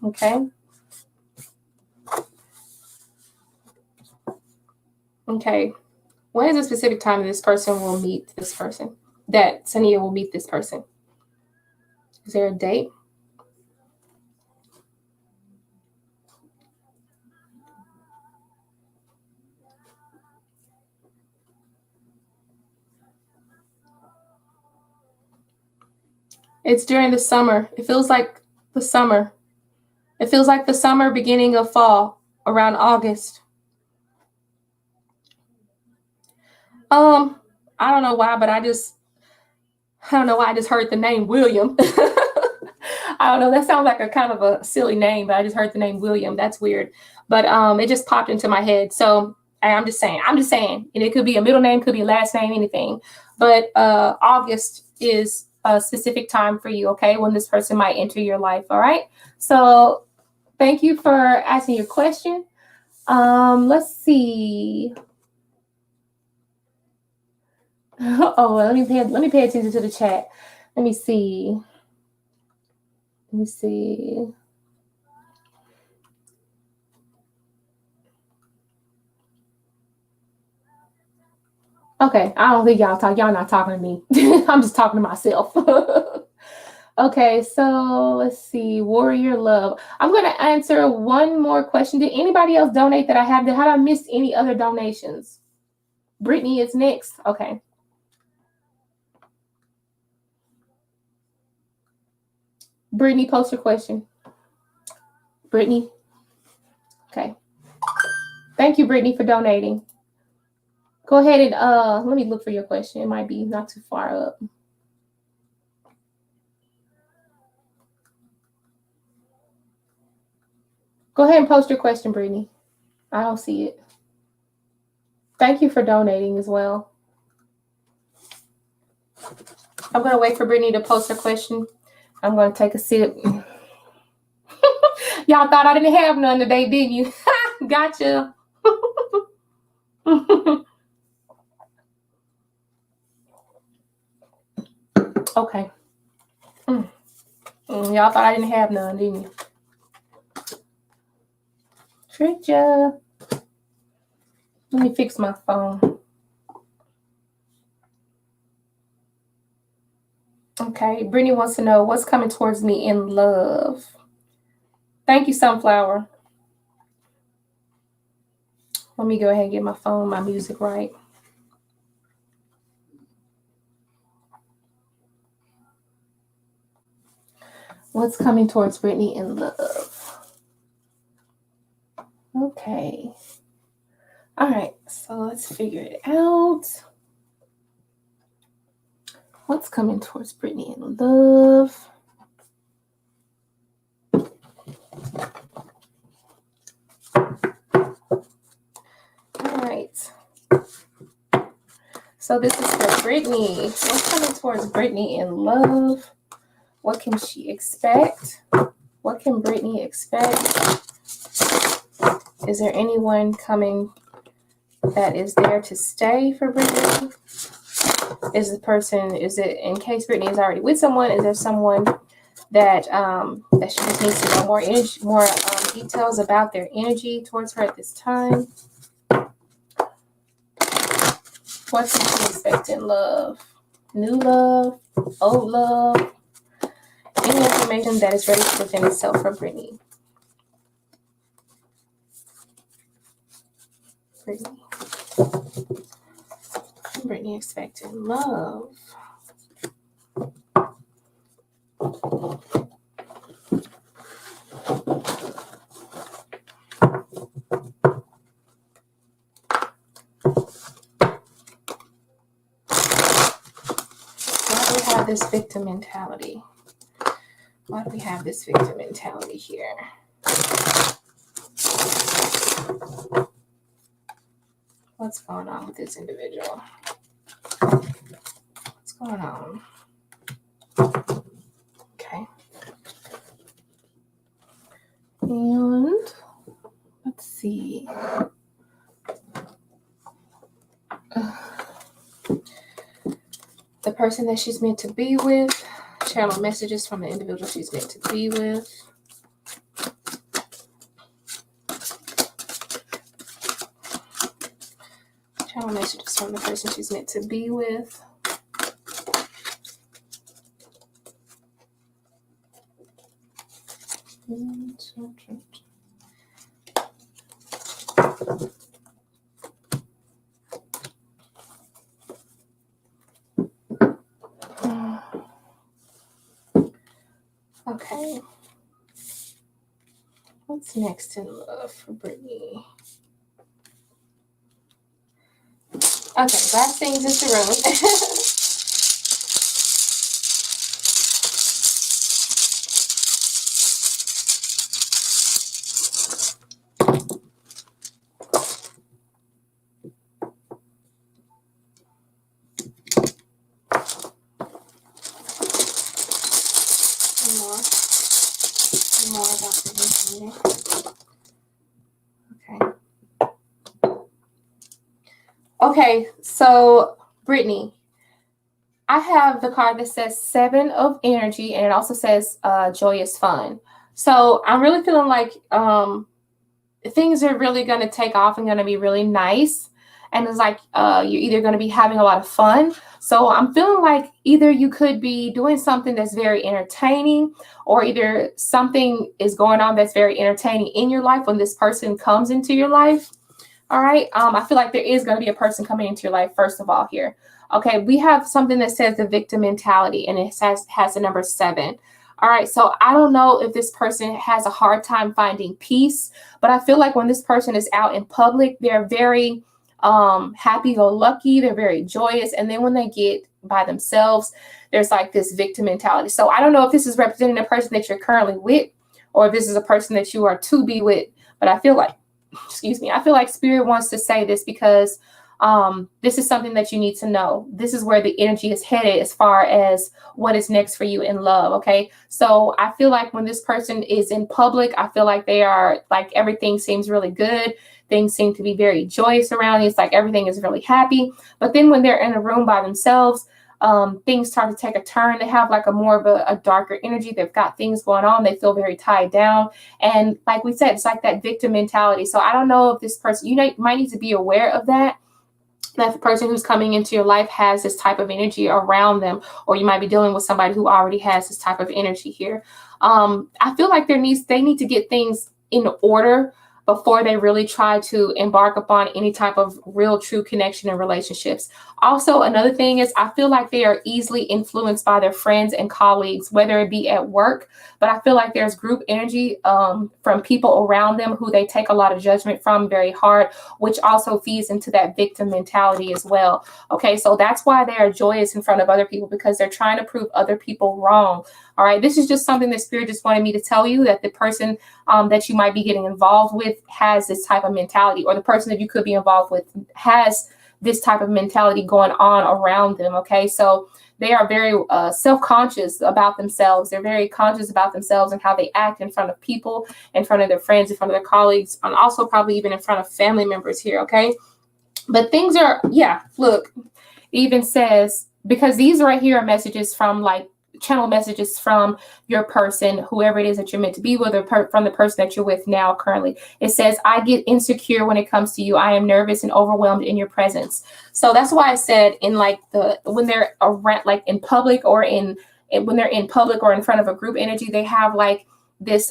S1: Okay. Okay. When is a specific time this person will meet this person? That Sania will meet this person? Is there a date? It's during the summer. It feels like the summer. It feels like the summer, beginning of fall, around August. I don't know why, but I don't know why I just heard the name William. I don't know. That sounds like a kind of a silly name, but I just heard the name William. That's weird. But it just popped into my head. So I'm just saying, and it could be a middle name, could be a last name, anything. But August is a specific time for you, okay, when this person might enter your life. All right. So thank you for asking your question. Let's see. Oh, let me pay attention to the chat. Let me see. Okay, I don't think y'all not talking to me. I'm just talking to myself. Okay, so let's see. Warrior Love. I'm going to answer one more question. Did anybody else donate that I have? Have I missed any other donations? Brittany is next. Okay. Brittany, post your question. Brittany. Okay. Thank you, Brittany, for donating. Go ahead and let me look for your question. It might be not too far up. Go ahead and post your question, Brittany. I don't see it. Thank you for donating as well. I'm going to wait for Brittany to post her question. I'm going to take a sip. Y'all thought I didn't have none today, didn't you? Gotcha. Okay. Y'all thought I didn't have none, didn't you? Tricked ya. Let me fix my phone. Okay, Brittany wants to know what's coming towards me in love. Thank you, Sunflower. Let me go ahead and get my phone, my music right. What's coming towards Brittany in love? Okay. All right, so let's figure it out. What's coming towards Brittany in love? All right. So this is for Brittany. What's coming towards Brittany in love? What can she expect? What can Brittany expect? Is there anyone coming that is there to stay for Brittany? Is it in case Brittany is already with someone? Is there someone that she just needs to know more details about their energy towards her at this time? What can she expect in love? New love, old love, any information that is ready to present itself for Brittany. Brittany expecting love. This victim mentality. Why do we have this victim mentality here? What's going on with this individual? What's going on? Okay. And let's see. The person that she's meant to be with. Channel messages from the individual she's meant to be with. Channel messages from the person she's meant to be with. Okay. What's next in love for Brittany? Okay, last things is the room. more about the Okay. Okay, so Brittany, I have the card that says 7 of energy, and it also says joyous fun. So I'm really feeling like things are really going to take off and going to be really nice. And it's like you're either going to be having a lot of fun. So I'm feeling like either you could be doing something that's very entertaining, or either something is going on that's very entertaining in your life when this person comes into your life. All right. I feel like there is going to be a person coming into your life, first of all, here. Okay. We have something that says the victim mentality, and it has the number 7. All right. So I don't know if this person has a hard time finding peace, but I feel like when this person is out in public, they're very happy-go-lucky. They're very joyous. And then when they get by themselves, there's like this victim mentality. So I don't know if this is representing a person that you're currently with, or if this is a person that you are to be with. But I feel like, I feel like Spirit wants to say this because this is something that you need to know. This is where the energy is headed as far as what is next for you in love. Okay. So I feel like when this person is in public, I feel like they are like, everything seems really good. Things seem to be very joyous around you. It's like everything is really happy. But then when they're in a room by themselves, things start to take a turn. They have like a more of a darker energy. They've got things going on. They feel very tied down. And like we said, it's like that victim mentality. So I don't know if this person, you might need to be aware of that the person who's coming into your life has this type of energy around them, or you might be dealing with somebody who already has this type of energy here. I feel like they need to get things in order before they really try to embark upon any type of real, true connection and relationships. Also, another thing is I feel like they are easily influenced by their friends and colleagues, whether it be at work, but I feel like there's group energy from people around them who they take a lot of judgment from very hard, which also feeds into that victim mentality as well. Okay, so that's why they are joyous in front of other people, because they're trying to prove other people wrong. All right, this is just something that Spirit just wanted me to tell you, that the person that you might be getting involved with has this type of mentality, or the person that you could be involved with has this type of mentality going on around them. Okay, so they are very self-conscious about themselves. They're very conscious about themselves and how they act in front of people, in front of their friends, in front of their colleagues, and also probably even in front of family members here. Okay, but things are, yeah, look, it even says, because these right here are messages from like channel messages from your person, whoever it is that you're meant to be with, or from the person that you're with now currently. It says, I get insecure when it comes to you. I am nervous and overwhelmed in your presence. So that's why I said in like when they're around, like in public, or when they're in public or in front of a group energy, they have like this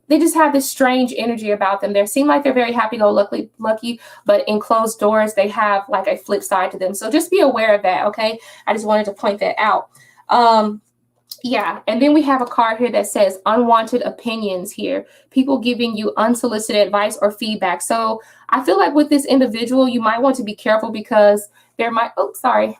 S1: they just have this strange energy about them. They seem like they're very happy-go-lucky, but in closed doors, they have like a flip side to them. So just be aware of that. Okay, I just wanted to point that out. Yeah, and then we have a card here that says unwanted opinions here, people giving you unsolicited advice or feedback. So I feel like with this individual, you might want to be careful, because there might,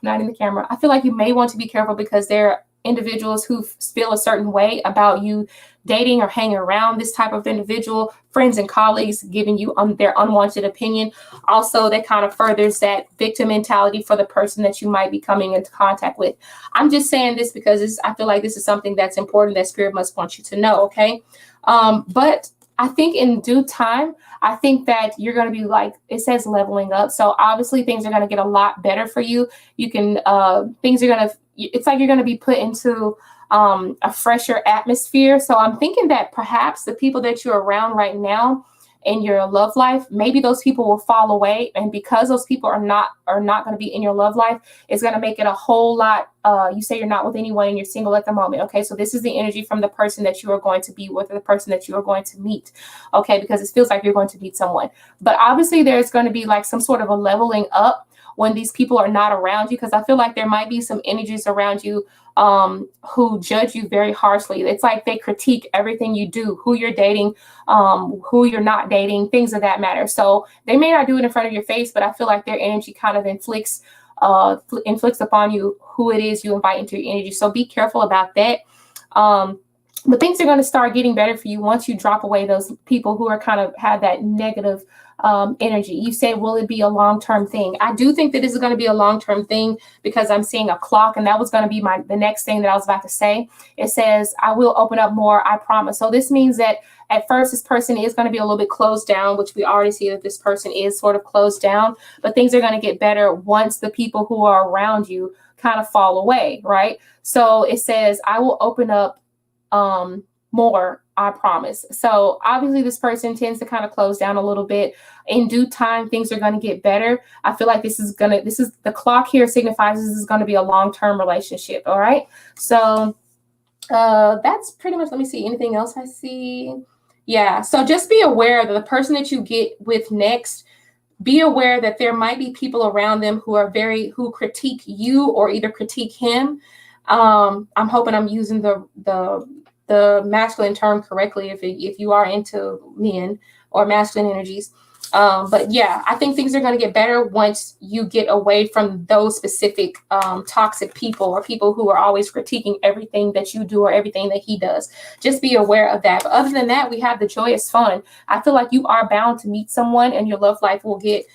S1: not in the camera. I feel like you may want to be careful because there are individuals who feel a certain way about you dating or hanging around this type of individual, friends and colleagues giving you their unwanted opinion. Also, that kind of furthers that victim mentality for the person that you might be coming into contact with. I'm just saying this because I feel like this is something that's important that Spirit must want you to know, okay? But I think in due time, I think that you're going to be like, it says leveling up. So obviously things are going to get a lot better for you. You can, it's like you're going to be put into a fresher atmosphere. So I'm thinking that perhaps the people that you're around right now in your love life, maybe those people will fall away. And because those people are not going to be in your love life, it's going to make it a whole lot. You say you're not with anyone and you're single at the moment. Okay, so this is the energy from the person that you are going to be with, or the person that you are going to meet. Okay, because it feels like you're going to meet someone. But obviously there's going to be like some sort of a leveling up when these people are not around you, because I feel like there might be some energies around you who judge you very harshly. It's like they critique everything you do, who you're dating, who you're not dating, things of that matter. So they may not do it in front of your face, but I feel like their energy kind of inflicts upon you who it is you invite into your energy. So be careful about that. But things are going to start getting better for you once you drop away those people who are kind of have that negative energy. You say, will it be a long-term thing? I do think that this is going to be a long-term thing because I'm seeing a clock, and that was going to be the next thing that I was about to say. It says, I will open up more, I promise. So this means that at first this person is going to be a little bit closed down, which we already see that this person is sort of closed down, but things are going to get better once the people who are around you kind of fall away, right? So it says, I will open up more, I promise. So obviously this person tends to kind of close down a little bit. In due time, things are going to get better. I feel like this is the clock here signifies this is going to be a long-term relationship. All right. So that's pretty much, let me see anything else I see. Yeah. So just be aware that the person that you get with next, be aware that there might be people around them who critique you or either critique him. I'm hoping I'm using the masculine term correctly if you are into men or masculine energies. But yeah, I think things are going to get better once you get away from those specific toxic people or people who are always critiquing everything that you do or everything that he does. Just be aware of that. But other than that, we have the joyous fun. I feel like you are bound to meet someone and your love life will get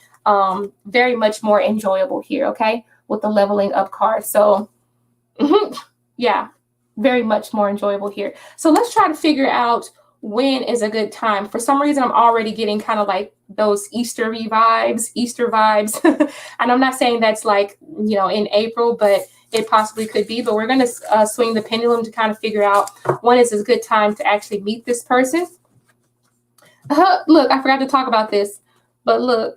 S1: very much more enjoyable here, okay, with the leveling up card. So yeah, very much more enjoyable here. So let's try to figure out when is a good time. For some reason, I'm already getting kind of like those Easter vibes. And I'm not saying that's like, in April, but it possibly could be. But we're going to swing the pendulum to kind of figure out when is a good time to actually meet this person. Look, I forgot to talk about this, but look,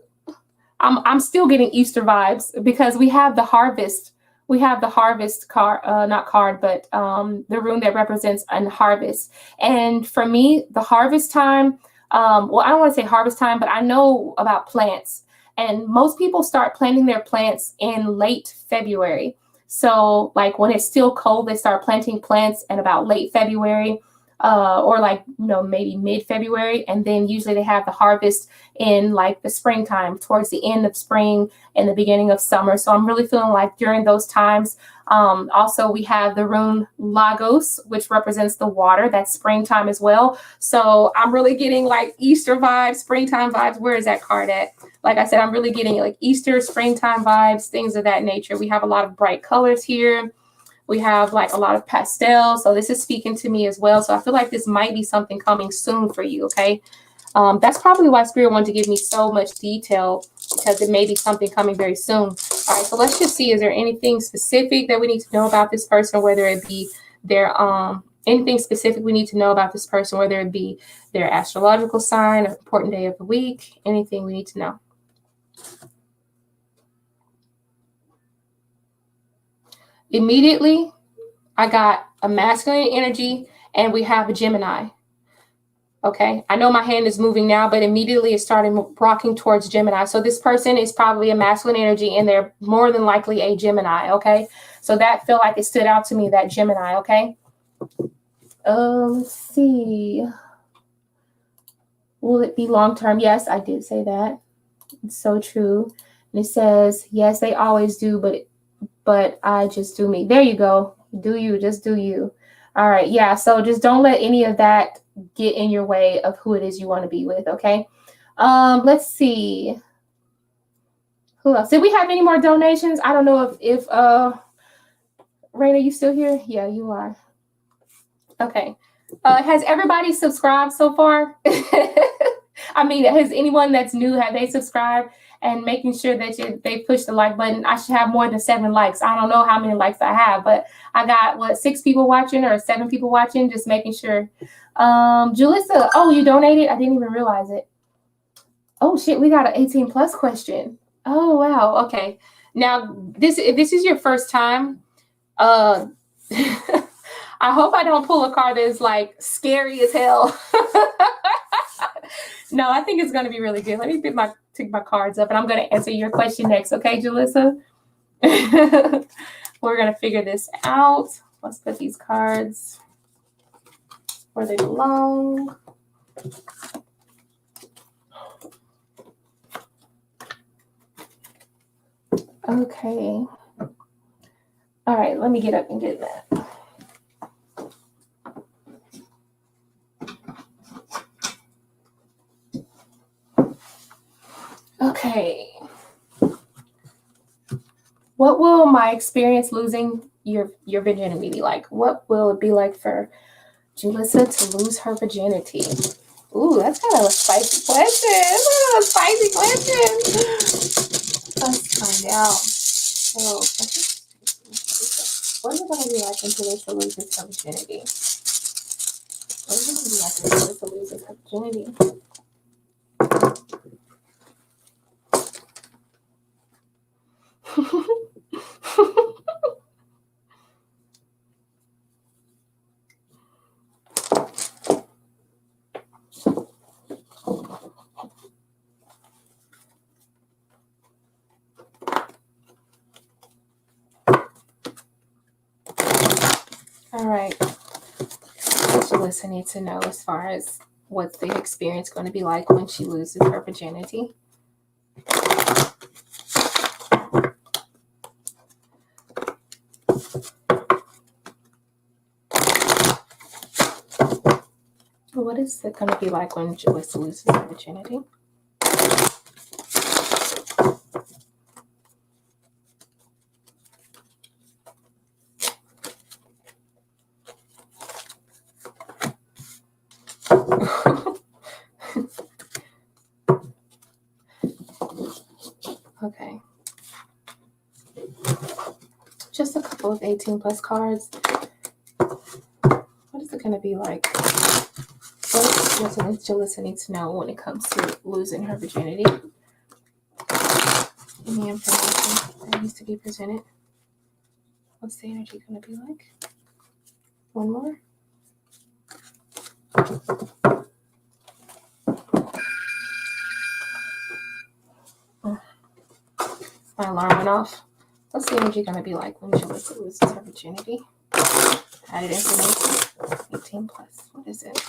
S1: I'm still getting Easter vibes because we have the harvest. We have the harvest card, not card, but the rune that represents a harvest. And for me, the harvest time, well, I don't want to say harvest time, but I know about plants. And most people start planting their plants in late February. So like when it's still cold, they start planting plants in about late February. Or like, maybe mid-February. And then usually they have the harvest in like the springtime, towards the end of spring and the beginning of summer. So I'm really feeling like during those times. Also, we have the rune Lagos, which represents the water. That's springtime as well. So I'm really getting like Easter vibes, springtime vibes. Where is that card at? Like I said, I'm really getting like Easter, springtime vibes, things of that nature. We have a lot of bright colors here. We have like a lot of pastels. So this is speaking to me as well. So I feel like this might be something coming soon for you. Okay. That's probably why Spirit wanted to give me so much detail, because it may be something coming very soon. All right. So let's just see, is there anything specific that we need to know about this person, whether it be their, anything specific we need to know about this person, whether it be their astrological sign, an important day of the week, anything we need to know. Immediately, I got a masculine energy and we have a Gemini. Okay, I know my hand is moving now, but immediately it started rocking towards Gemini. So this person is probably a masculine energy and they're more than likely a Gemini. Okay, so that felt like it stood out to me, that Gemini. Okay, let's see. Will it be long term? Yes, I did say that. It's so true. And it says, yes, they always do, but I just do me. There you go. Do you, just do you. All right. Yeah. So just don't let any of that get in your way of who it is you want to be with. Okay. Let's see. Who else? Did we have any more donations? I don't know if Raina, you still here? Yeah, you are. Okay. Has everybody subscribed so far? I mean, has anyone that's new, have they subscribed? And making sure that they push the like button. I should have more than 7 likes. I don't know how many likes I have, but I got 6 people watching or 7 people watching, just making sure. Julissa, oh, you donated? I didn't even realize it. Oh shit, we got an 18+ question. Oh wow, okay. Now if this is your first time, I hope I don't pull a card that's like scary as hell. No, I think it's going to be really good. Let me take my cards up and I'm going to answer your question next. Okay, Julissa? We're going to figure this out. Let's put these cards where they belong. Okay. All right, let me get up and get that. Okay. What will my experience losing your virginity be like? What will it be like for Julissa to lose her virginity? Ooh, that's kind of a spicy question. That's kind of a spicy question. Let's find out. So, what is it going to be like when Julissa loses her virginity? What is it going to be like when Julissa loses her virginity? All right. What Julissa needs to know as far as what's the experience going to be like when she loses her virginity. What is it going to be like when Julissa loses her virginity? Okay. Just a couple of 18 plus cards. What is it going to be like? What does Julissa need to know when it comes to losing her virginity? Any information that needs to be presented? What's the energy going to be like? One more. My alarm went off. What's the energy going to be like when Julissa loses her virginity? Added information. 18 plus. What is it?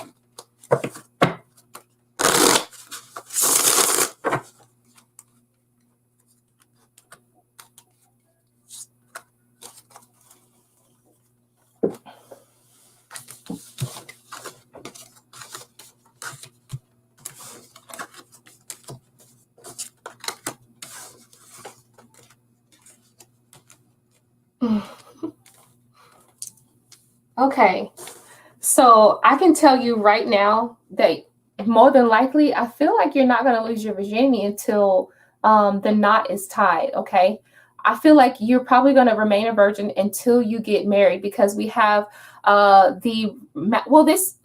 S1: Okay, so I can tell you right now that more than likely, I feel like you're not going to lose your virginity until the knot is tied, okay? I feel like you're probably going to remain a virgin until you get married, because we have this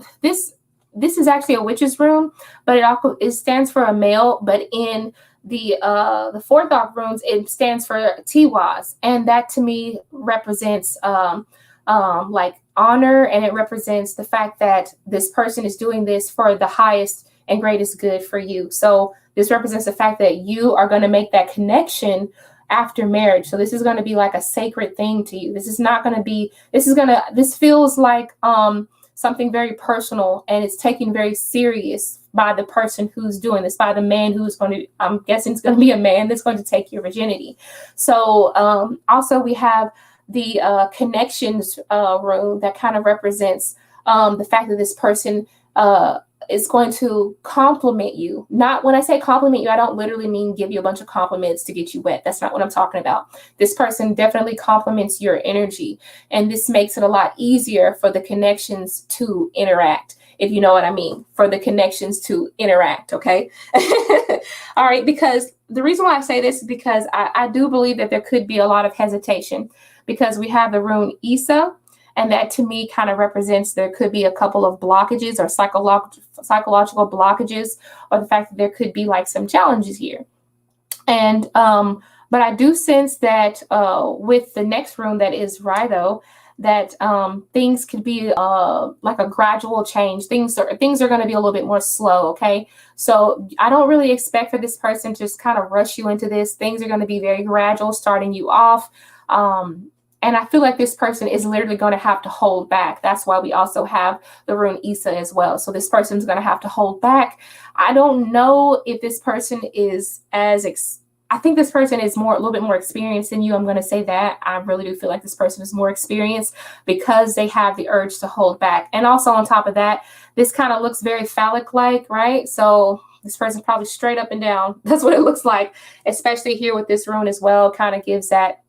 S1: is actually a witch's rune, but it stands for a male, but in the fourth off runes, it stands for Tiwaz, and that to me represents like honor, and it represents the fact that this person is doing this for the highest and greatest good for you. So this represents the fact that you are going to make that connection after marriage. So this is going to be like a sacred thing to you. This is not going to be, this feels like something very personal, and it's taken very serious by the person who's doing this, by the man who's going to, I'm guessing it's going to be a man that's going to take your virginity. So also we have the connections rune that kind of represents the fact that this person is going to compliment you. Not, when I say compliment you, I don't literally mean give you a bunch of compliments to get you wet. That's not what I'm talking about. This person definitely compliments your energy, and this makes it a lot easier for the connections to interact, if you know what I mean, for the connections to interact, okay? All right, because the reason why I say this is because I do believe that there could be a lot of hesitation, because we have the rune Isa, and that to me kind of represents there could be a couple of blockages or psychological blockages, or the fact that there could be like some challenges here. And but I do sense that with the next rune that is Rido, that things could be like a gradual change. Things are going to be a little bit more slow, okay? So I don't really expect for this person to just kind of rush you into this. Things are going to be very gradual, starting you off. And I feel like this person is literally going to have to hold back. That's why we also have the rune Isa as well. So this person's going to have to hold back. I don't know if this person is I think this person is a little bit more experienced than you. I'm going to say that. I really do feel like this person is more experienced, because they have the urge to hold back. And also on top of that, this kind of looks very phallic-like, right? So This person's probably straight up and down. That's what it looks like, especially here with this rune as well. Kind of gives that,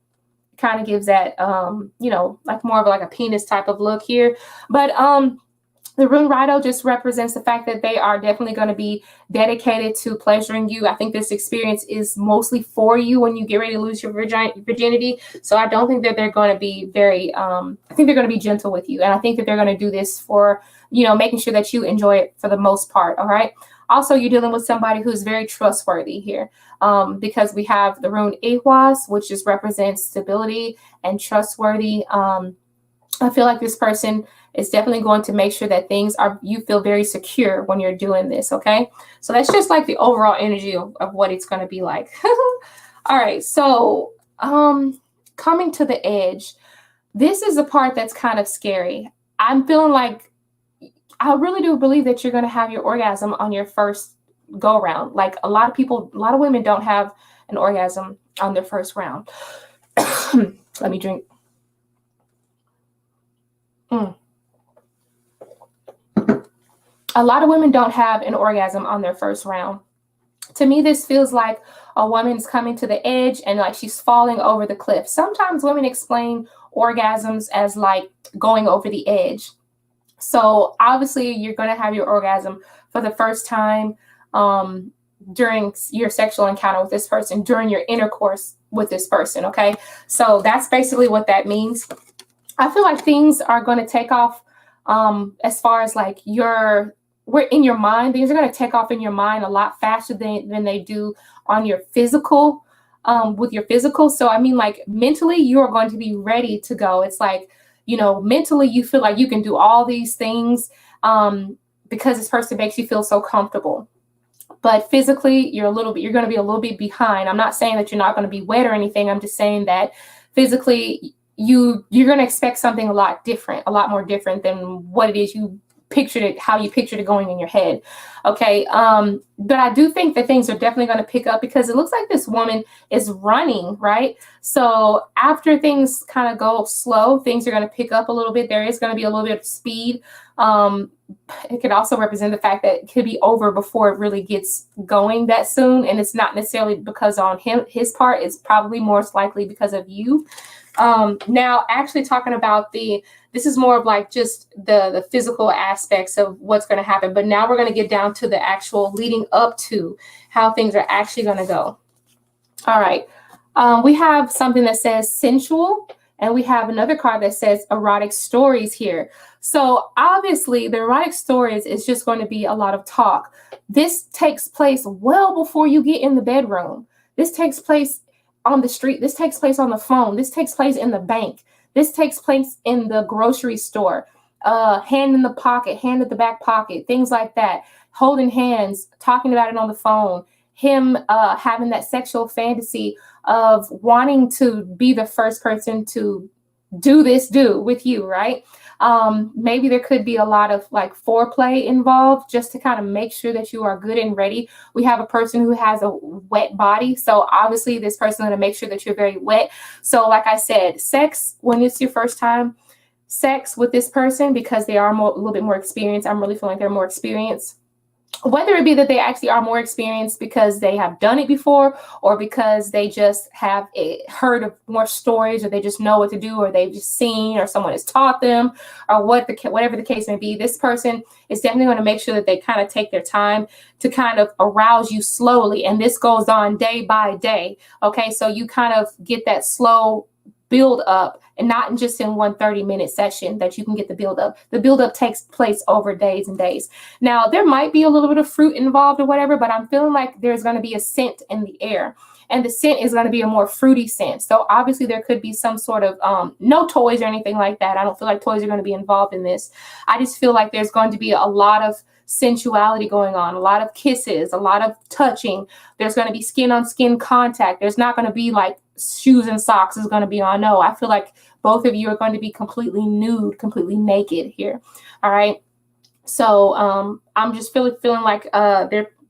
S1: you know, like more of like a penis type of look here. But the rune Rido just represents the fact that they are definitely going to be dedicated to pleasuring you. I think this experience is mostly for you when you get ready to lose your virginity. So I don't think that they're going to be very, I think they're going to be gentle with you. And I think that they're going to do this for, you know, making sure that you enjoy it for the most part. All right. Also, you're dealing with somebody who's very trustworthy here, because we have the rune Ihwas, which just represents stability and trustworthy. I feel like this person is definitely going to make sure that things are, you feel very secure when you're doing this. Okay. So that's just like the overall energy of what it's going to be like. All right. So, coming to the edge, this is the part that's kind of scary. I'm feeling like, I really do believe that you're going to have your orgasm on your first go round. Like a lot of women don't have an orgasm on their first round. Let me drink. A lot of women don't have an orgasm on their first round. To me, this feels like a woman's coming to the edge and like she's falling over the cliff. Sometimes women explain orgasms as like going over the edge. So obviously you're going to have your orgasm for the first time during your sexual encounter with this person, during your intercourse with this person. Okay. So that's basically what that means. I feel like things are going to take off as far as like we're in your mind. Things are going to take off in your mind a lot faster than they do on your physical, with your physical. So, I mean, like mentally, you are going to be ready to go. It's like, you know, mentally, you feel like you can do all these things because this person makes you feel so comfortable. But physically, you're going to be a little bit behind. I'm not saying that you're not going to be wet or anything. I'm just saying that physically, you're going to expect something a lot more different than what it is how you pictured it going in your head. Okay. But I do think that things are definitely going to pick up because it looks like this woman is running, right? So after things kind of go slow, things are going to pick up a little bit. There is going to be a little bit of speed. It could also represent the fact that it could be over before it really gets going that soon. And it's not necessarily because on his part, it's probably most likely because of you. Now actually talking about this is more of like just the physical aspects of what's going to happen. But now we're going to get down to the actual leading up to how things are actually going to go. All right. We have something that says sensual, and we have another card that says erotic stories here. So obviously the erotic stories is just going to be a lot of talk. This takes place well before you get in the bedroom. This takes place on the street. This takes place on the phone. This takes place in the bank. This takes place in the grocery store. Hand in the pocket, hand at the back pocket, things like that. Holding hands, talking about it on the phone. Him having that sexual fantasy of wanting to be the first person to do with you, right? Maybe there could be a lot of like foreplay involved just to kind of make sure that you are good and ready. We have a person who has a wet body. So obviously this person is going to make sure that you're very wet. So like I said, sex, when it's your first time, sex with this person, because they are a little bit more experienced. I'm really feeling like they're more experienced. Whether it be that they actually are more experienced because they have done it before, or because they just have heard of more stories, or they just know what to do, or they've just seen, or someone has taught them, or whatever the case may be, this person is definitely going to make sure that they kind of take their time to kind of arouse you slowly. And this goes on day by day. Okay, so you kind of get that slow build up, and not just in one 30-minute session that you can get the build up. The build up takes place over days and days. Now, there might be a little bit of fruit involved or whatever, but I'm feeling like there's going to be a scent in the air, and the scent is going to be a more fruity scent. So obviously there could be some sort of no toys or anything like that. I don't feel like toys are going to be involved in this. I just feel like there's going to be a lot of sensuality going on, a lot of kisses, a lot of touching. There's going to be skin on skin contact. There's not going to be like shoes and socks is going to be on. No, I feel like both of you are going to be completely nude, completely naked here. All right. So I'm just feeling like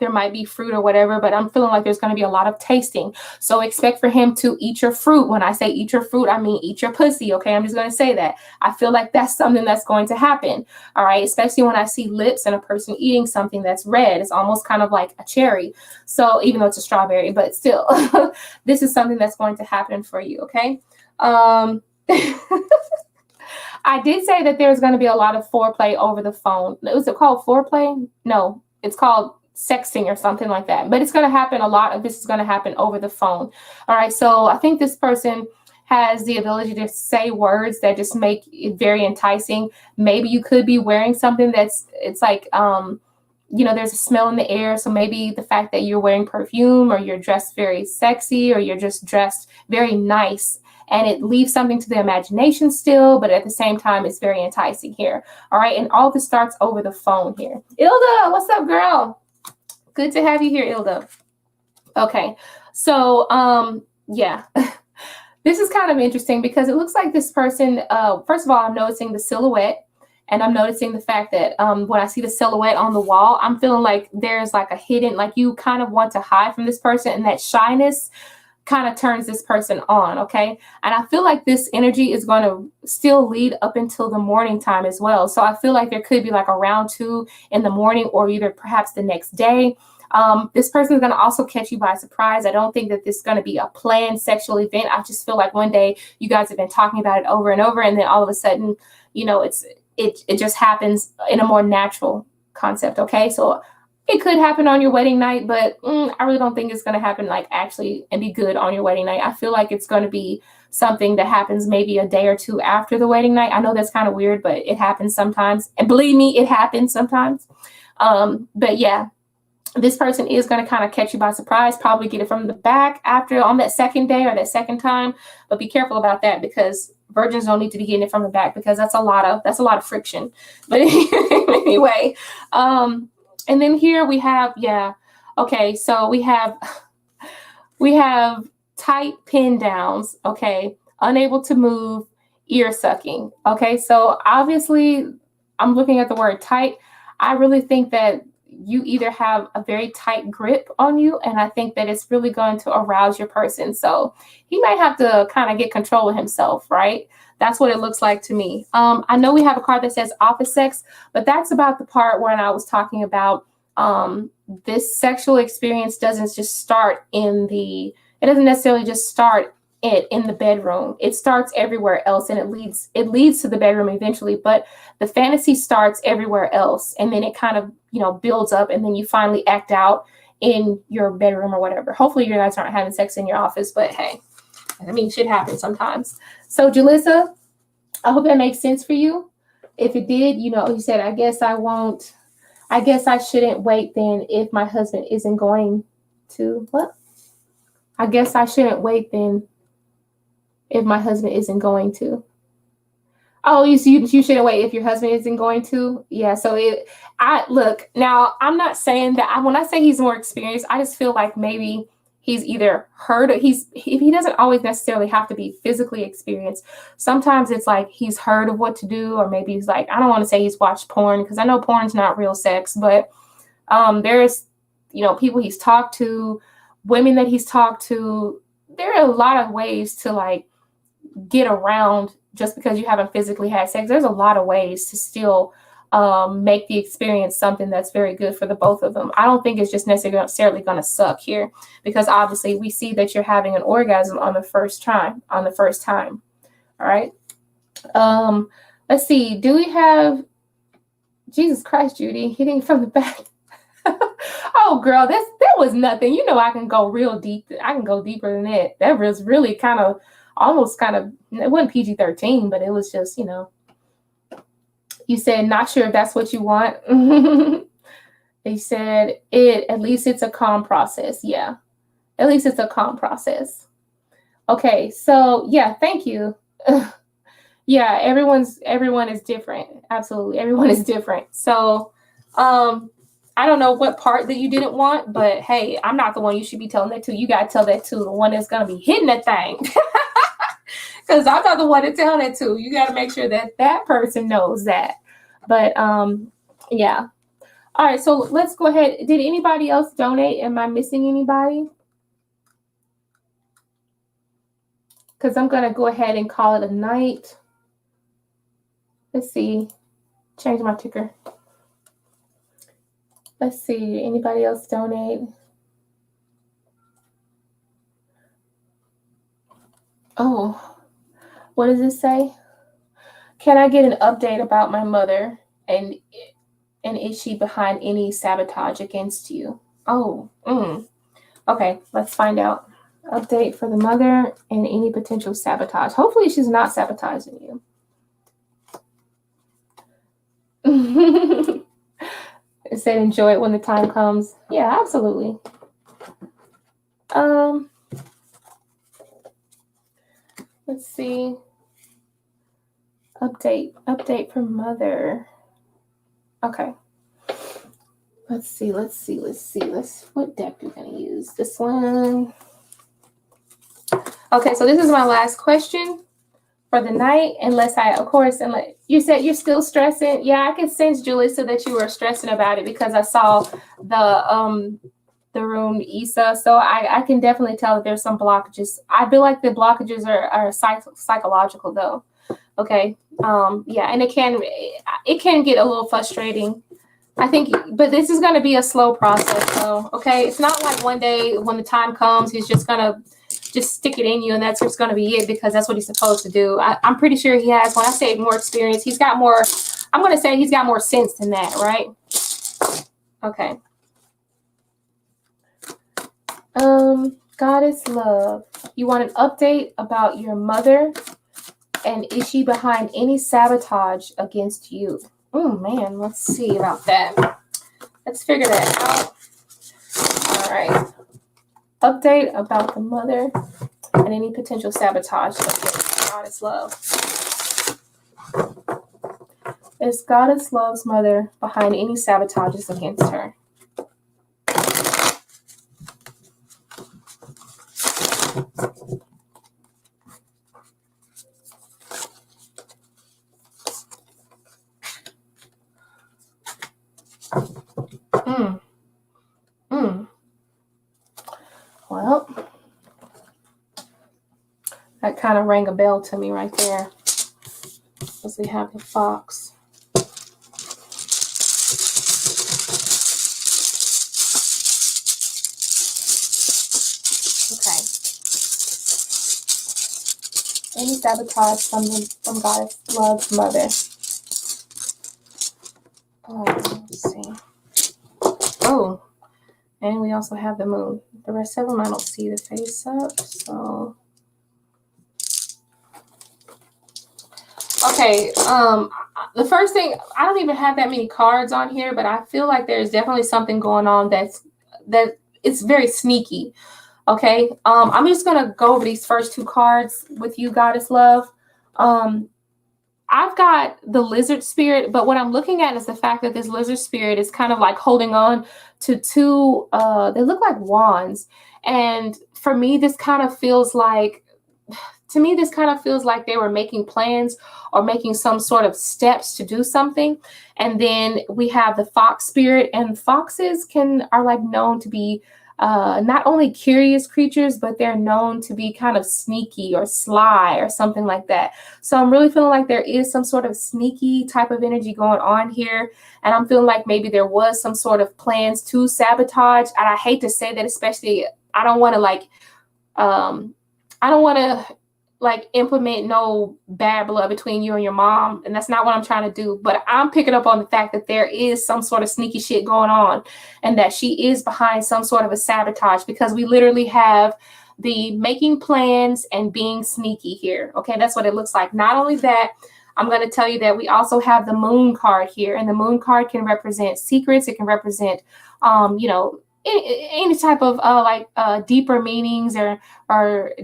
S1: there might be fruit or whatever, but I'm feeling like there's going to be a lot of tasting. So expect for him to eat your fruit. When I say eat your fruit, I mean eat your pussy. Okay, I'm just going to say that. I feel like that's something that's going to happen. All right, especially when I see lips and a person eating something that's red. It's almost kind of like a cherry. So even though it's a strawberry, but still, this is something that's going to happen for you. Okay. I did say that there's going to be a lot of foreplay over the phone. Was it called foreplay? No, it's called sexting or something like that. But it's going to happen. A lot of this is going to happen over the phone. All right. So I think this person has the ability to say words that just make it very enticing. Maybe you could be wearing something it's like, there's a smell in the air. So maybe the fact that you're wearing perfume, or you're dressed very sexy, or you're just dressed very nice, and it leaves something to the imagination still, but at the same time, it's very enticing here. All right. And all this starts over the phone here. Ilda, what's up, girl? Good to have you here, Ilda. Okay. So, yeah, this is kind of interesting because it looks like this person, first of all, I'm noticing the silhouette, and I'm noticing the fact that when I see the silhouette on the wall, I'm feeling like there's like a hidden, like you kind of want to hide from this person, and that shyness kind of turns this person on. Okay. And I feel like this energy is going to still lead up until the morning time as well. So I feel like there could be like a round 2 in the morning, or either perhaps the next day. This person is going to also catch you by surprise. I don't think that this is going to be a planned sexual event. I just feel like one day you guys have been talking about it over and over, and then all of a sudden, it just happens in a more natural concept. Okay. So it could happen on your wedding night, but I really don't think it's going to happen like actually and be good on your wedding night. I feel like it's going to be something that happens maybe a day or 2 after the wedding night. I know that's kind of weird, but it happens sometimes. And believe me, it happens sometimes. But yeah, this person is going to kind of catch you by surprise, probably get it from the back after on that second day or that second time. But be careful about that, because virgins don't need to be getting it from the back, because that's a lot of friction. But anyway, and then here we have, okay, so we have tight pin downs, okay, unable to move, ear sucking. Okay, so obviously I'm looking at the word tight. I really think that you either have a very tight grip on you, and I think that it's really going to arouse your person. So he might have to kind of get control of himself, right? That's what it looks like to me. I know we have a card that says office sex, but that's about the part when I was talking about this sexual experience doesn't just start it doesn't necessarily just start in the bedroom. It starts everywhere else, and it leads to the bedroom eventually, but the fantasy starts everywhere else, and then it kind of builds up, and then you finally act out in your bedroom or whatever. Hopefully you guys aren't having sex in your office, but hey, I mean, shit happens sometimes. So Jalissa, I hope that makes sense for you. If it did, you said, I guess I shouldn't wait then if my husband isn't going to. What? I guess I shouldn't wait then if my husband isn't going to. Oh, you shouldn't wait if your husband isn't going to. Yeah. So look, now I'm not saying that when I say he's more experienced, I just feel like maybe he's either heard, he doesn't always necessarily have to be physically experienced. Sometimes it's like he's heard of what to do, or maybe he's like, I don't want to say he's watched porn, because I know porn's not real sex, but there's, people he's talked to, women that he's talked to. There are a lot of ways to like get around just because you haven't physically had sex. There's a lot of ways to still make the experience something that's very good for the both of them. I don't think it's just necessarily going to suck here, because obviously we see that you're having an orgasm on the first time. All right. Let's see. Do we have Jesus Christ, Judy, hitting from the back? Oh, girl, that was nothing. I can go real deep. I can go deeper than that. That was really it wasn't PG-13, but it was just, you said, not sure if that's what you want. They said at least it's a calm process. Yeah, at least it's a calm process. Okay, so yeah, thank you. Yeah, everyone is different. Absolutely, everyone is different. So, I don't know what part that you didn't want, but hey, I'm not the one you should be telling that to. You got to tell that to the one that's going to be hitting that thing. Because I'm not the one to tell that to. You got to make sure that person knows that. But yeah. All right, so let's go ahead. Did anybody else donate? Am I missing anybody? Because I'm going to go ahead and call it a night. Let's see. Change my ticker. Let's see. Anybody else donate? Oh, what does it say? Can I get an update about my mother? And is she behind any sabotage against you? Oh, okay. Let's find out. Update for the mother and any potential sabotage. Hopefully she's not sabotaging you. It said enjoy it when the time comes. Yeah, absolutely. Let's see. Update for mother. Okay. Let's see. What deck are we gonna use? This one. Okay, so this is my last question for the night. Unless you said you're still stressing. Yeah, I can sense, Julissa, that you were stressing about it because I saw the rune Isa. So I can definitely tell that there's some blockages. I feel like the blockages are psychological though. Okay. Yeah, and it can get a little frustrating. I think, but this is going to be a slow process though. Okay. It's not like one day when the time comes, he's just going to just stick it in you and that's just going to be it because that's what he's supposed to do. I'm pretty sure he has, when I say more experience, he's got more, I'm going to say he's got more sense than that, right? Okay. Goddess Love, you want an update about your mother and is she behind any sabotage against you? Oh man, let's see about that. Let's figure that out. All right. Update about the mother and any potential sabotage against Goddess Love. Is Goddess Love's mother behind any sabotages against her? Well, that kind of rang a bell to me right there. Because we have the fox. Okay. Any sabotage from Goddess Love's mother? Oh, let's see. Oh, and we also have the moon. The rest of them, I don't see the face up, so. Okay, the first thing, I don't even have that many cards on here, but I feel like there's definitely something going on that it's very sneaky. Okay, I'm just gonna go over these first two cards with you, Goddess Love. I've got the lizard spirit, but what I'm looking at is the fact that this lizard spirit is kind of like holding on to two, they look like wands. And for me, this kind of feels like, they were making plans or making some sort of steps to do something. And then we have the fox spirit, and foxes are like known to be not only curious creatures, but they're known to be kind of sneaky or sly or something like that. So I'm really feeling like there is some sort of sneaky type of energy going on here. And I'm feeling like maybe there was some sort of plans to sabotage. And I hate to say that, especially, I don't want to implement no bad blood between you and your mom. And that's not what I'm trying to do. But I'm picking up on the fact that there is some sort of sneaky shit going on and that she is behind some sort of a sabotage, because we literally have the making plans and being sneaky here. Okay, that's what it looks like. Not only that, I'm going to tell you that we also have the moon card here, and the moon card can represent secrets. It can represent, any type of deeper meanings or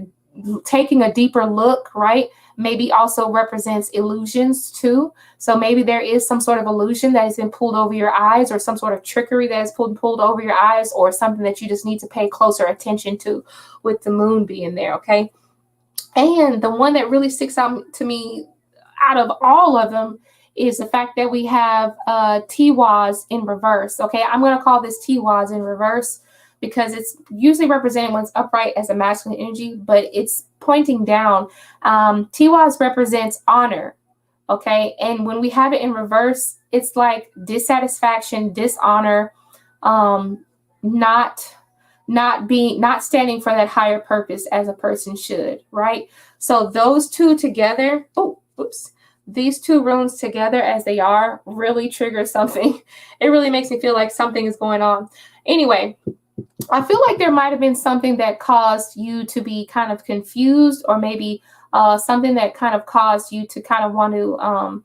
S1: taking a deeper look, right? Maybe also represents illusions too. So maybe there is some sort of illusion that has been pulled over your eyes, or some sort of trickery that is pulled over your eyes, or something that you just need to pay closer attention to with the moon being there, okay? And the one that really sticks out to me out of all of them is the fact that we have Tiwaz in reverse. Okay, I'm going to call this Tiwaz in reverse because it's usually represented when it's upright as a masculine energy, but it's pointing down. Tiwaz represents honor. Okay, and when we have it in reverse, it's like dissatisfaction, dishonor, not standing for that higher purpose as a person should, right? So those two together, these two runes together as they are really trigger something. It really makes me feel like something is going on. Anyway, I feel like there might have been something that caused you to be kind of confused, or maybe something that kind of caused you to kind of want to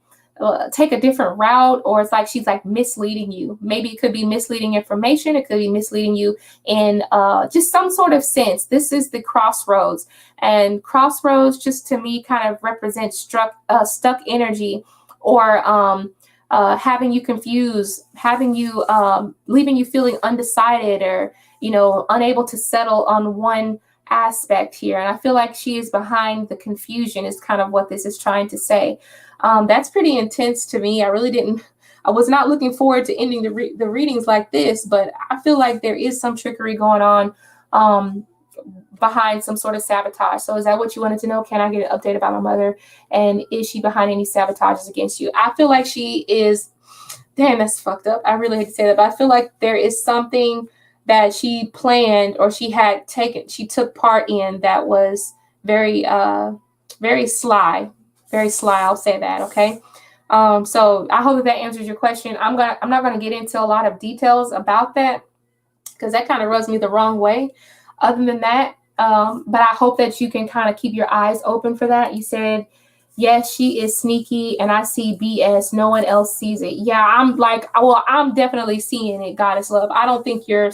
S1: take a different route, or it's like she's like misleading you. Maybe it could be misleading information. It could be misleading you in just some sort of sense. This is the crossroads, and crossroads just to me kind of represents stuck energy, or having you confused, having you leaving you feeling undecided, or unable to settle on one aspect here. And I feel like she is behind the confusion is kind of what this is trying to say. That's pretty intense to me. I was not looking forward to ending the readings like this, but I feel like there is some trickery going on behind some sort of sabotage. So is that what you wanted to know? Can I get an update about my mother? And is she behind any sabotages against you? I feel like she is. Damn, that's fucked up. I really hate to say that, but I feel like there is something that she planned, or she took part in, that was very sly. Very sly, I'll say that, okay? So I hope that answers your question. I'm not gonna get into a lot of details about that because that kind of rubs me the wrong way. Other than that, but I hope that you can kind of keep your eyes open for that. You said, yes, she is sneaky, and I see BS. No one else sees it. Yeah, I'm like, well, I'm definitely seeing it, Goddess Love. I don't think you're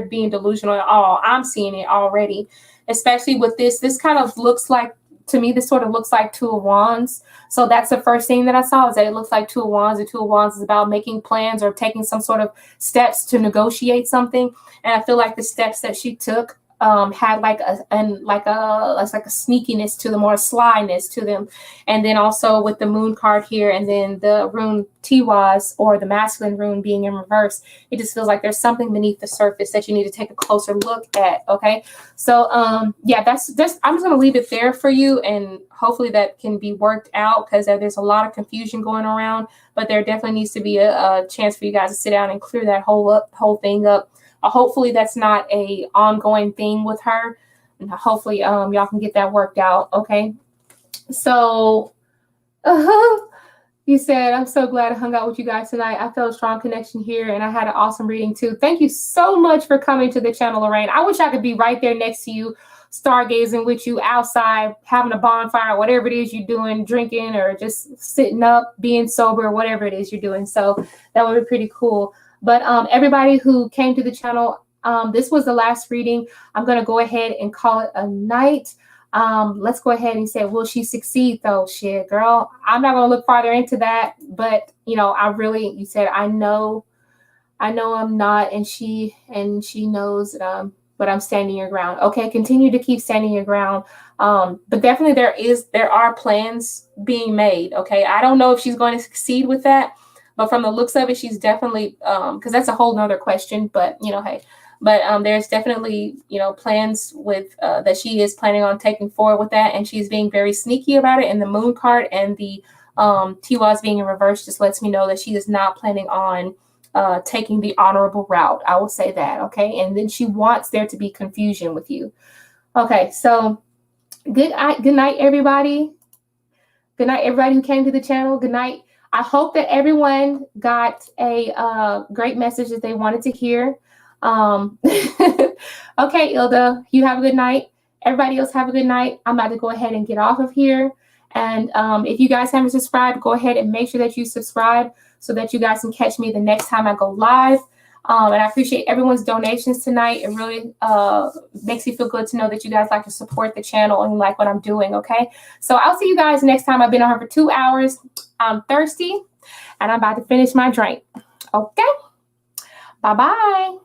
S1: being delusional at all. I'm seeing it already, especially with this. This kind of looks like, to me, this sort of looks like Two of Wands. So that's the first thing that I saw, is that it looks like Two of Wands. The Two of Wands is about making plans or taking some sort of steps to negotiate something. And I feel like the steps that she took had like a sneakiness to them, or a slyness to them. And then also with the moon card here, and then the rune Tiwaz, or the masculine rune, being in reverse, it just feels like there's something beneath the surface that you need to take a closer look at. Okay, so yeah, that's I'm just gonna leave it there for you, and hopefully that can be worked out, because there's a lot of confusion going around. But there definitely needs to be a chance for you guys to sit down and clear that whole thing up. Hopefully that's not a ongoing thing with her, and hopefully y'all can get that worked out. Okay, so you said, I'm so glad I hung out with you guys tonight. I felt a strong connection here, and I had an awesome reading too. Thank you so much for coming to the channel, Lorraine. I wish I could be right there next to you, stargazing with you outside, having a bonfire, whatever it is you're doing, drinking, or just sitting up, being sober, whatever it is you're doing. So that would be pretty cool. But everybody who came to the channel, this was the last reading. I'm going to go ahead and call it a night. Let's go ahead and say, will she succeed though? Shit, girl, I'm not going to look farther into that. But, you said, I know I'm not. And she knows that but I'm standing your ground. Okay, continue to keep standing your ground. But definitely there are plans being made. Okay, I don't know if she's going to succeed with that. But from the looks of it, she's definitely, because that's a whole nother question, but, hey, but there's definitely, plans with, that she is planning on taking forward with that. And she's being very sneaky about it. And the moon card and the Tiwaz being in reverse just lets me know that she is not planning on taking the honorable route. I will say that. Okay. And then she wants there to be confusion with you. Okay. So good night, everybody. Good night, everybody who came to the channel. Good night. I hope that everyone got a great message that they wanted to hear. Okay, Ilda, you have a good night. Everybody else have a good night. I'm about to go ahead and get off of here. And if you guys haven't subscribed, go ahead and make sure that you subscribe so that you guys can catch me the next time I go live. And I appreciate everyone's donations tonight. It really makes me feel good to know that you guys like to support the channel and like what I'm doing, okay? So I'll see you guys next time. I've been on here for 2 hours. I'm thirsty, and I'm about to finish my drink, okay? Bye-bye.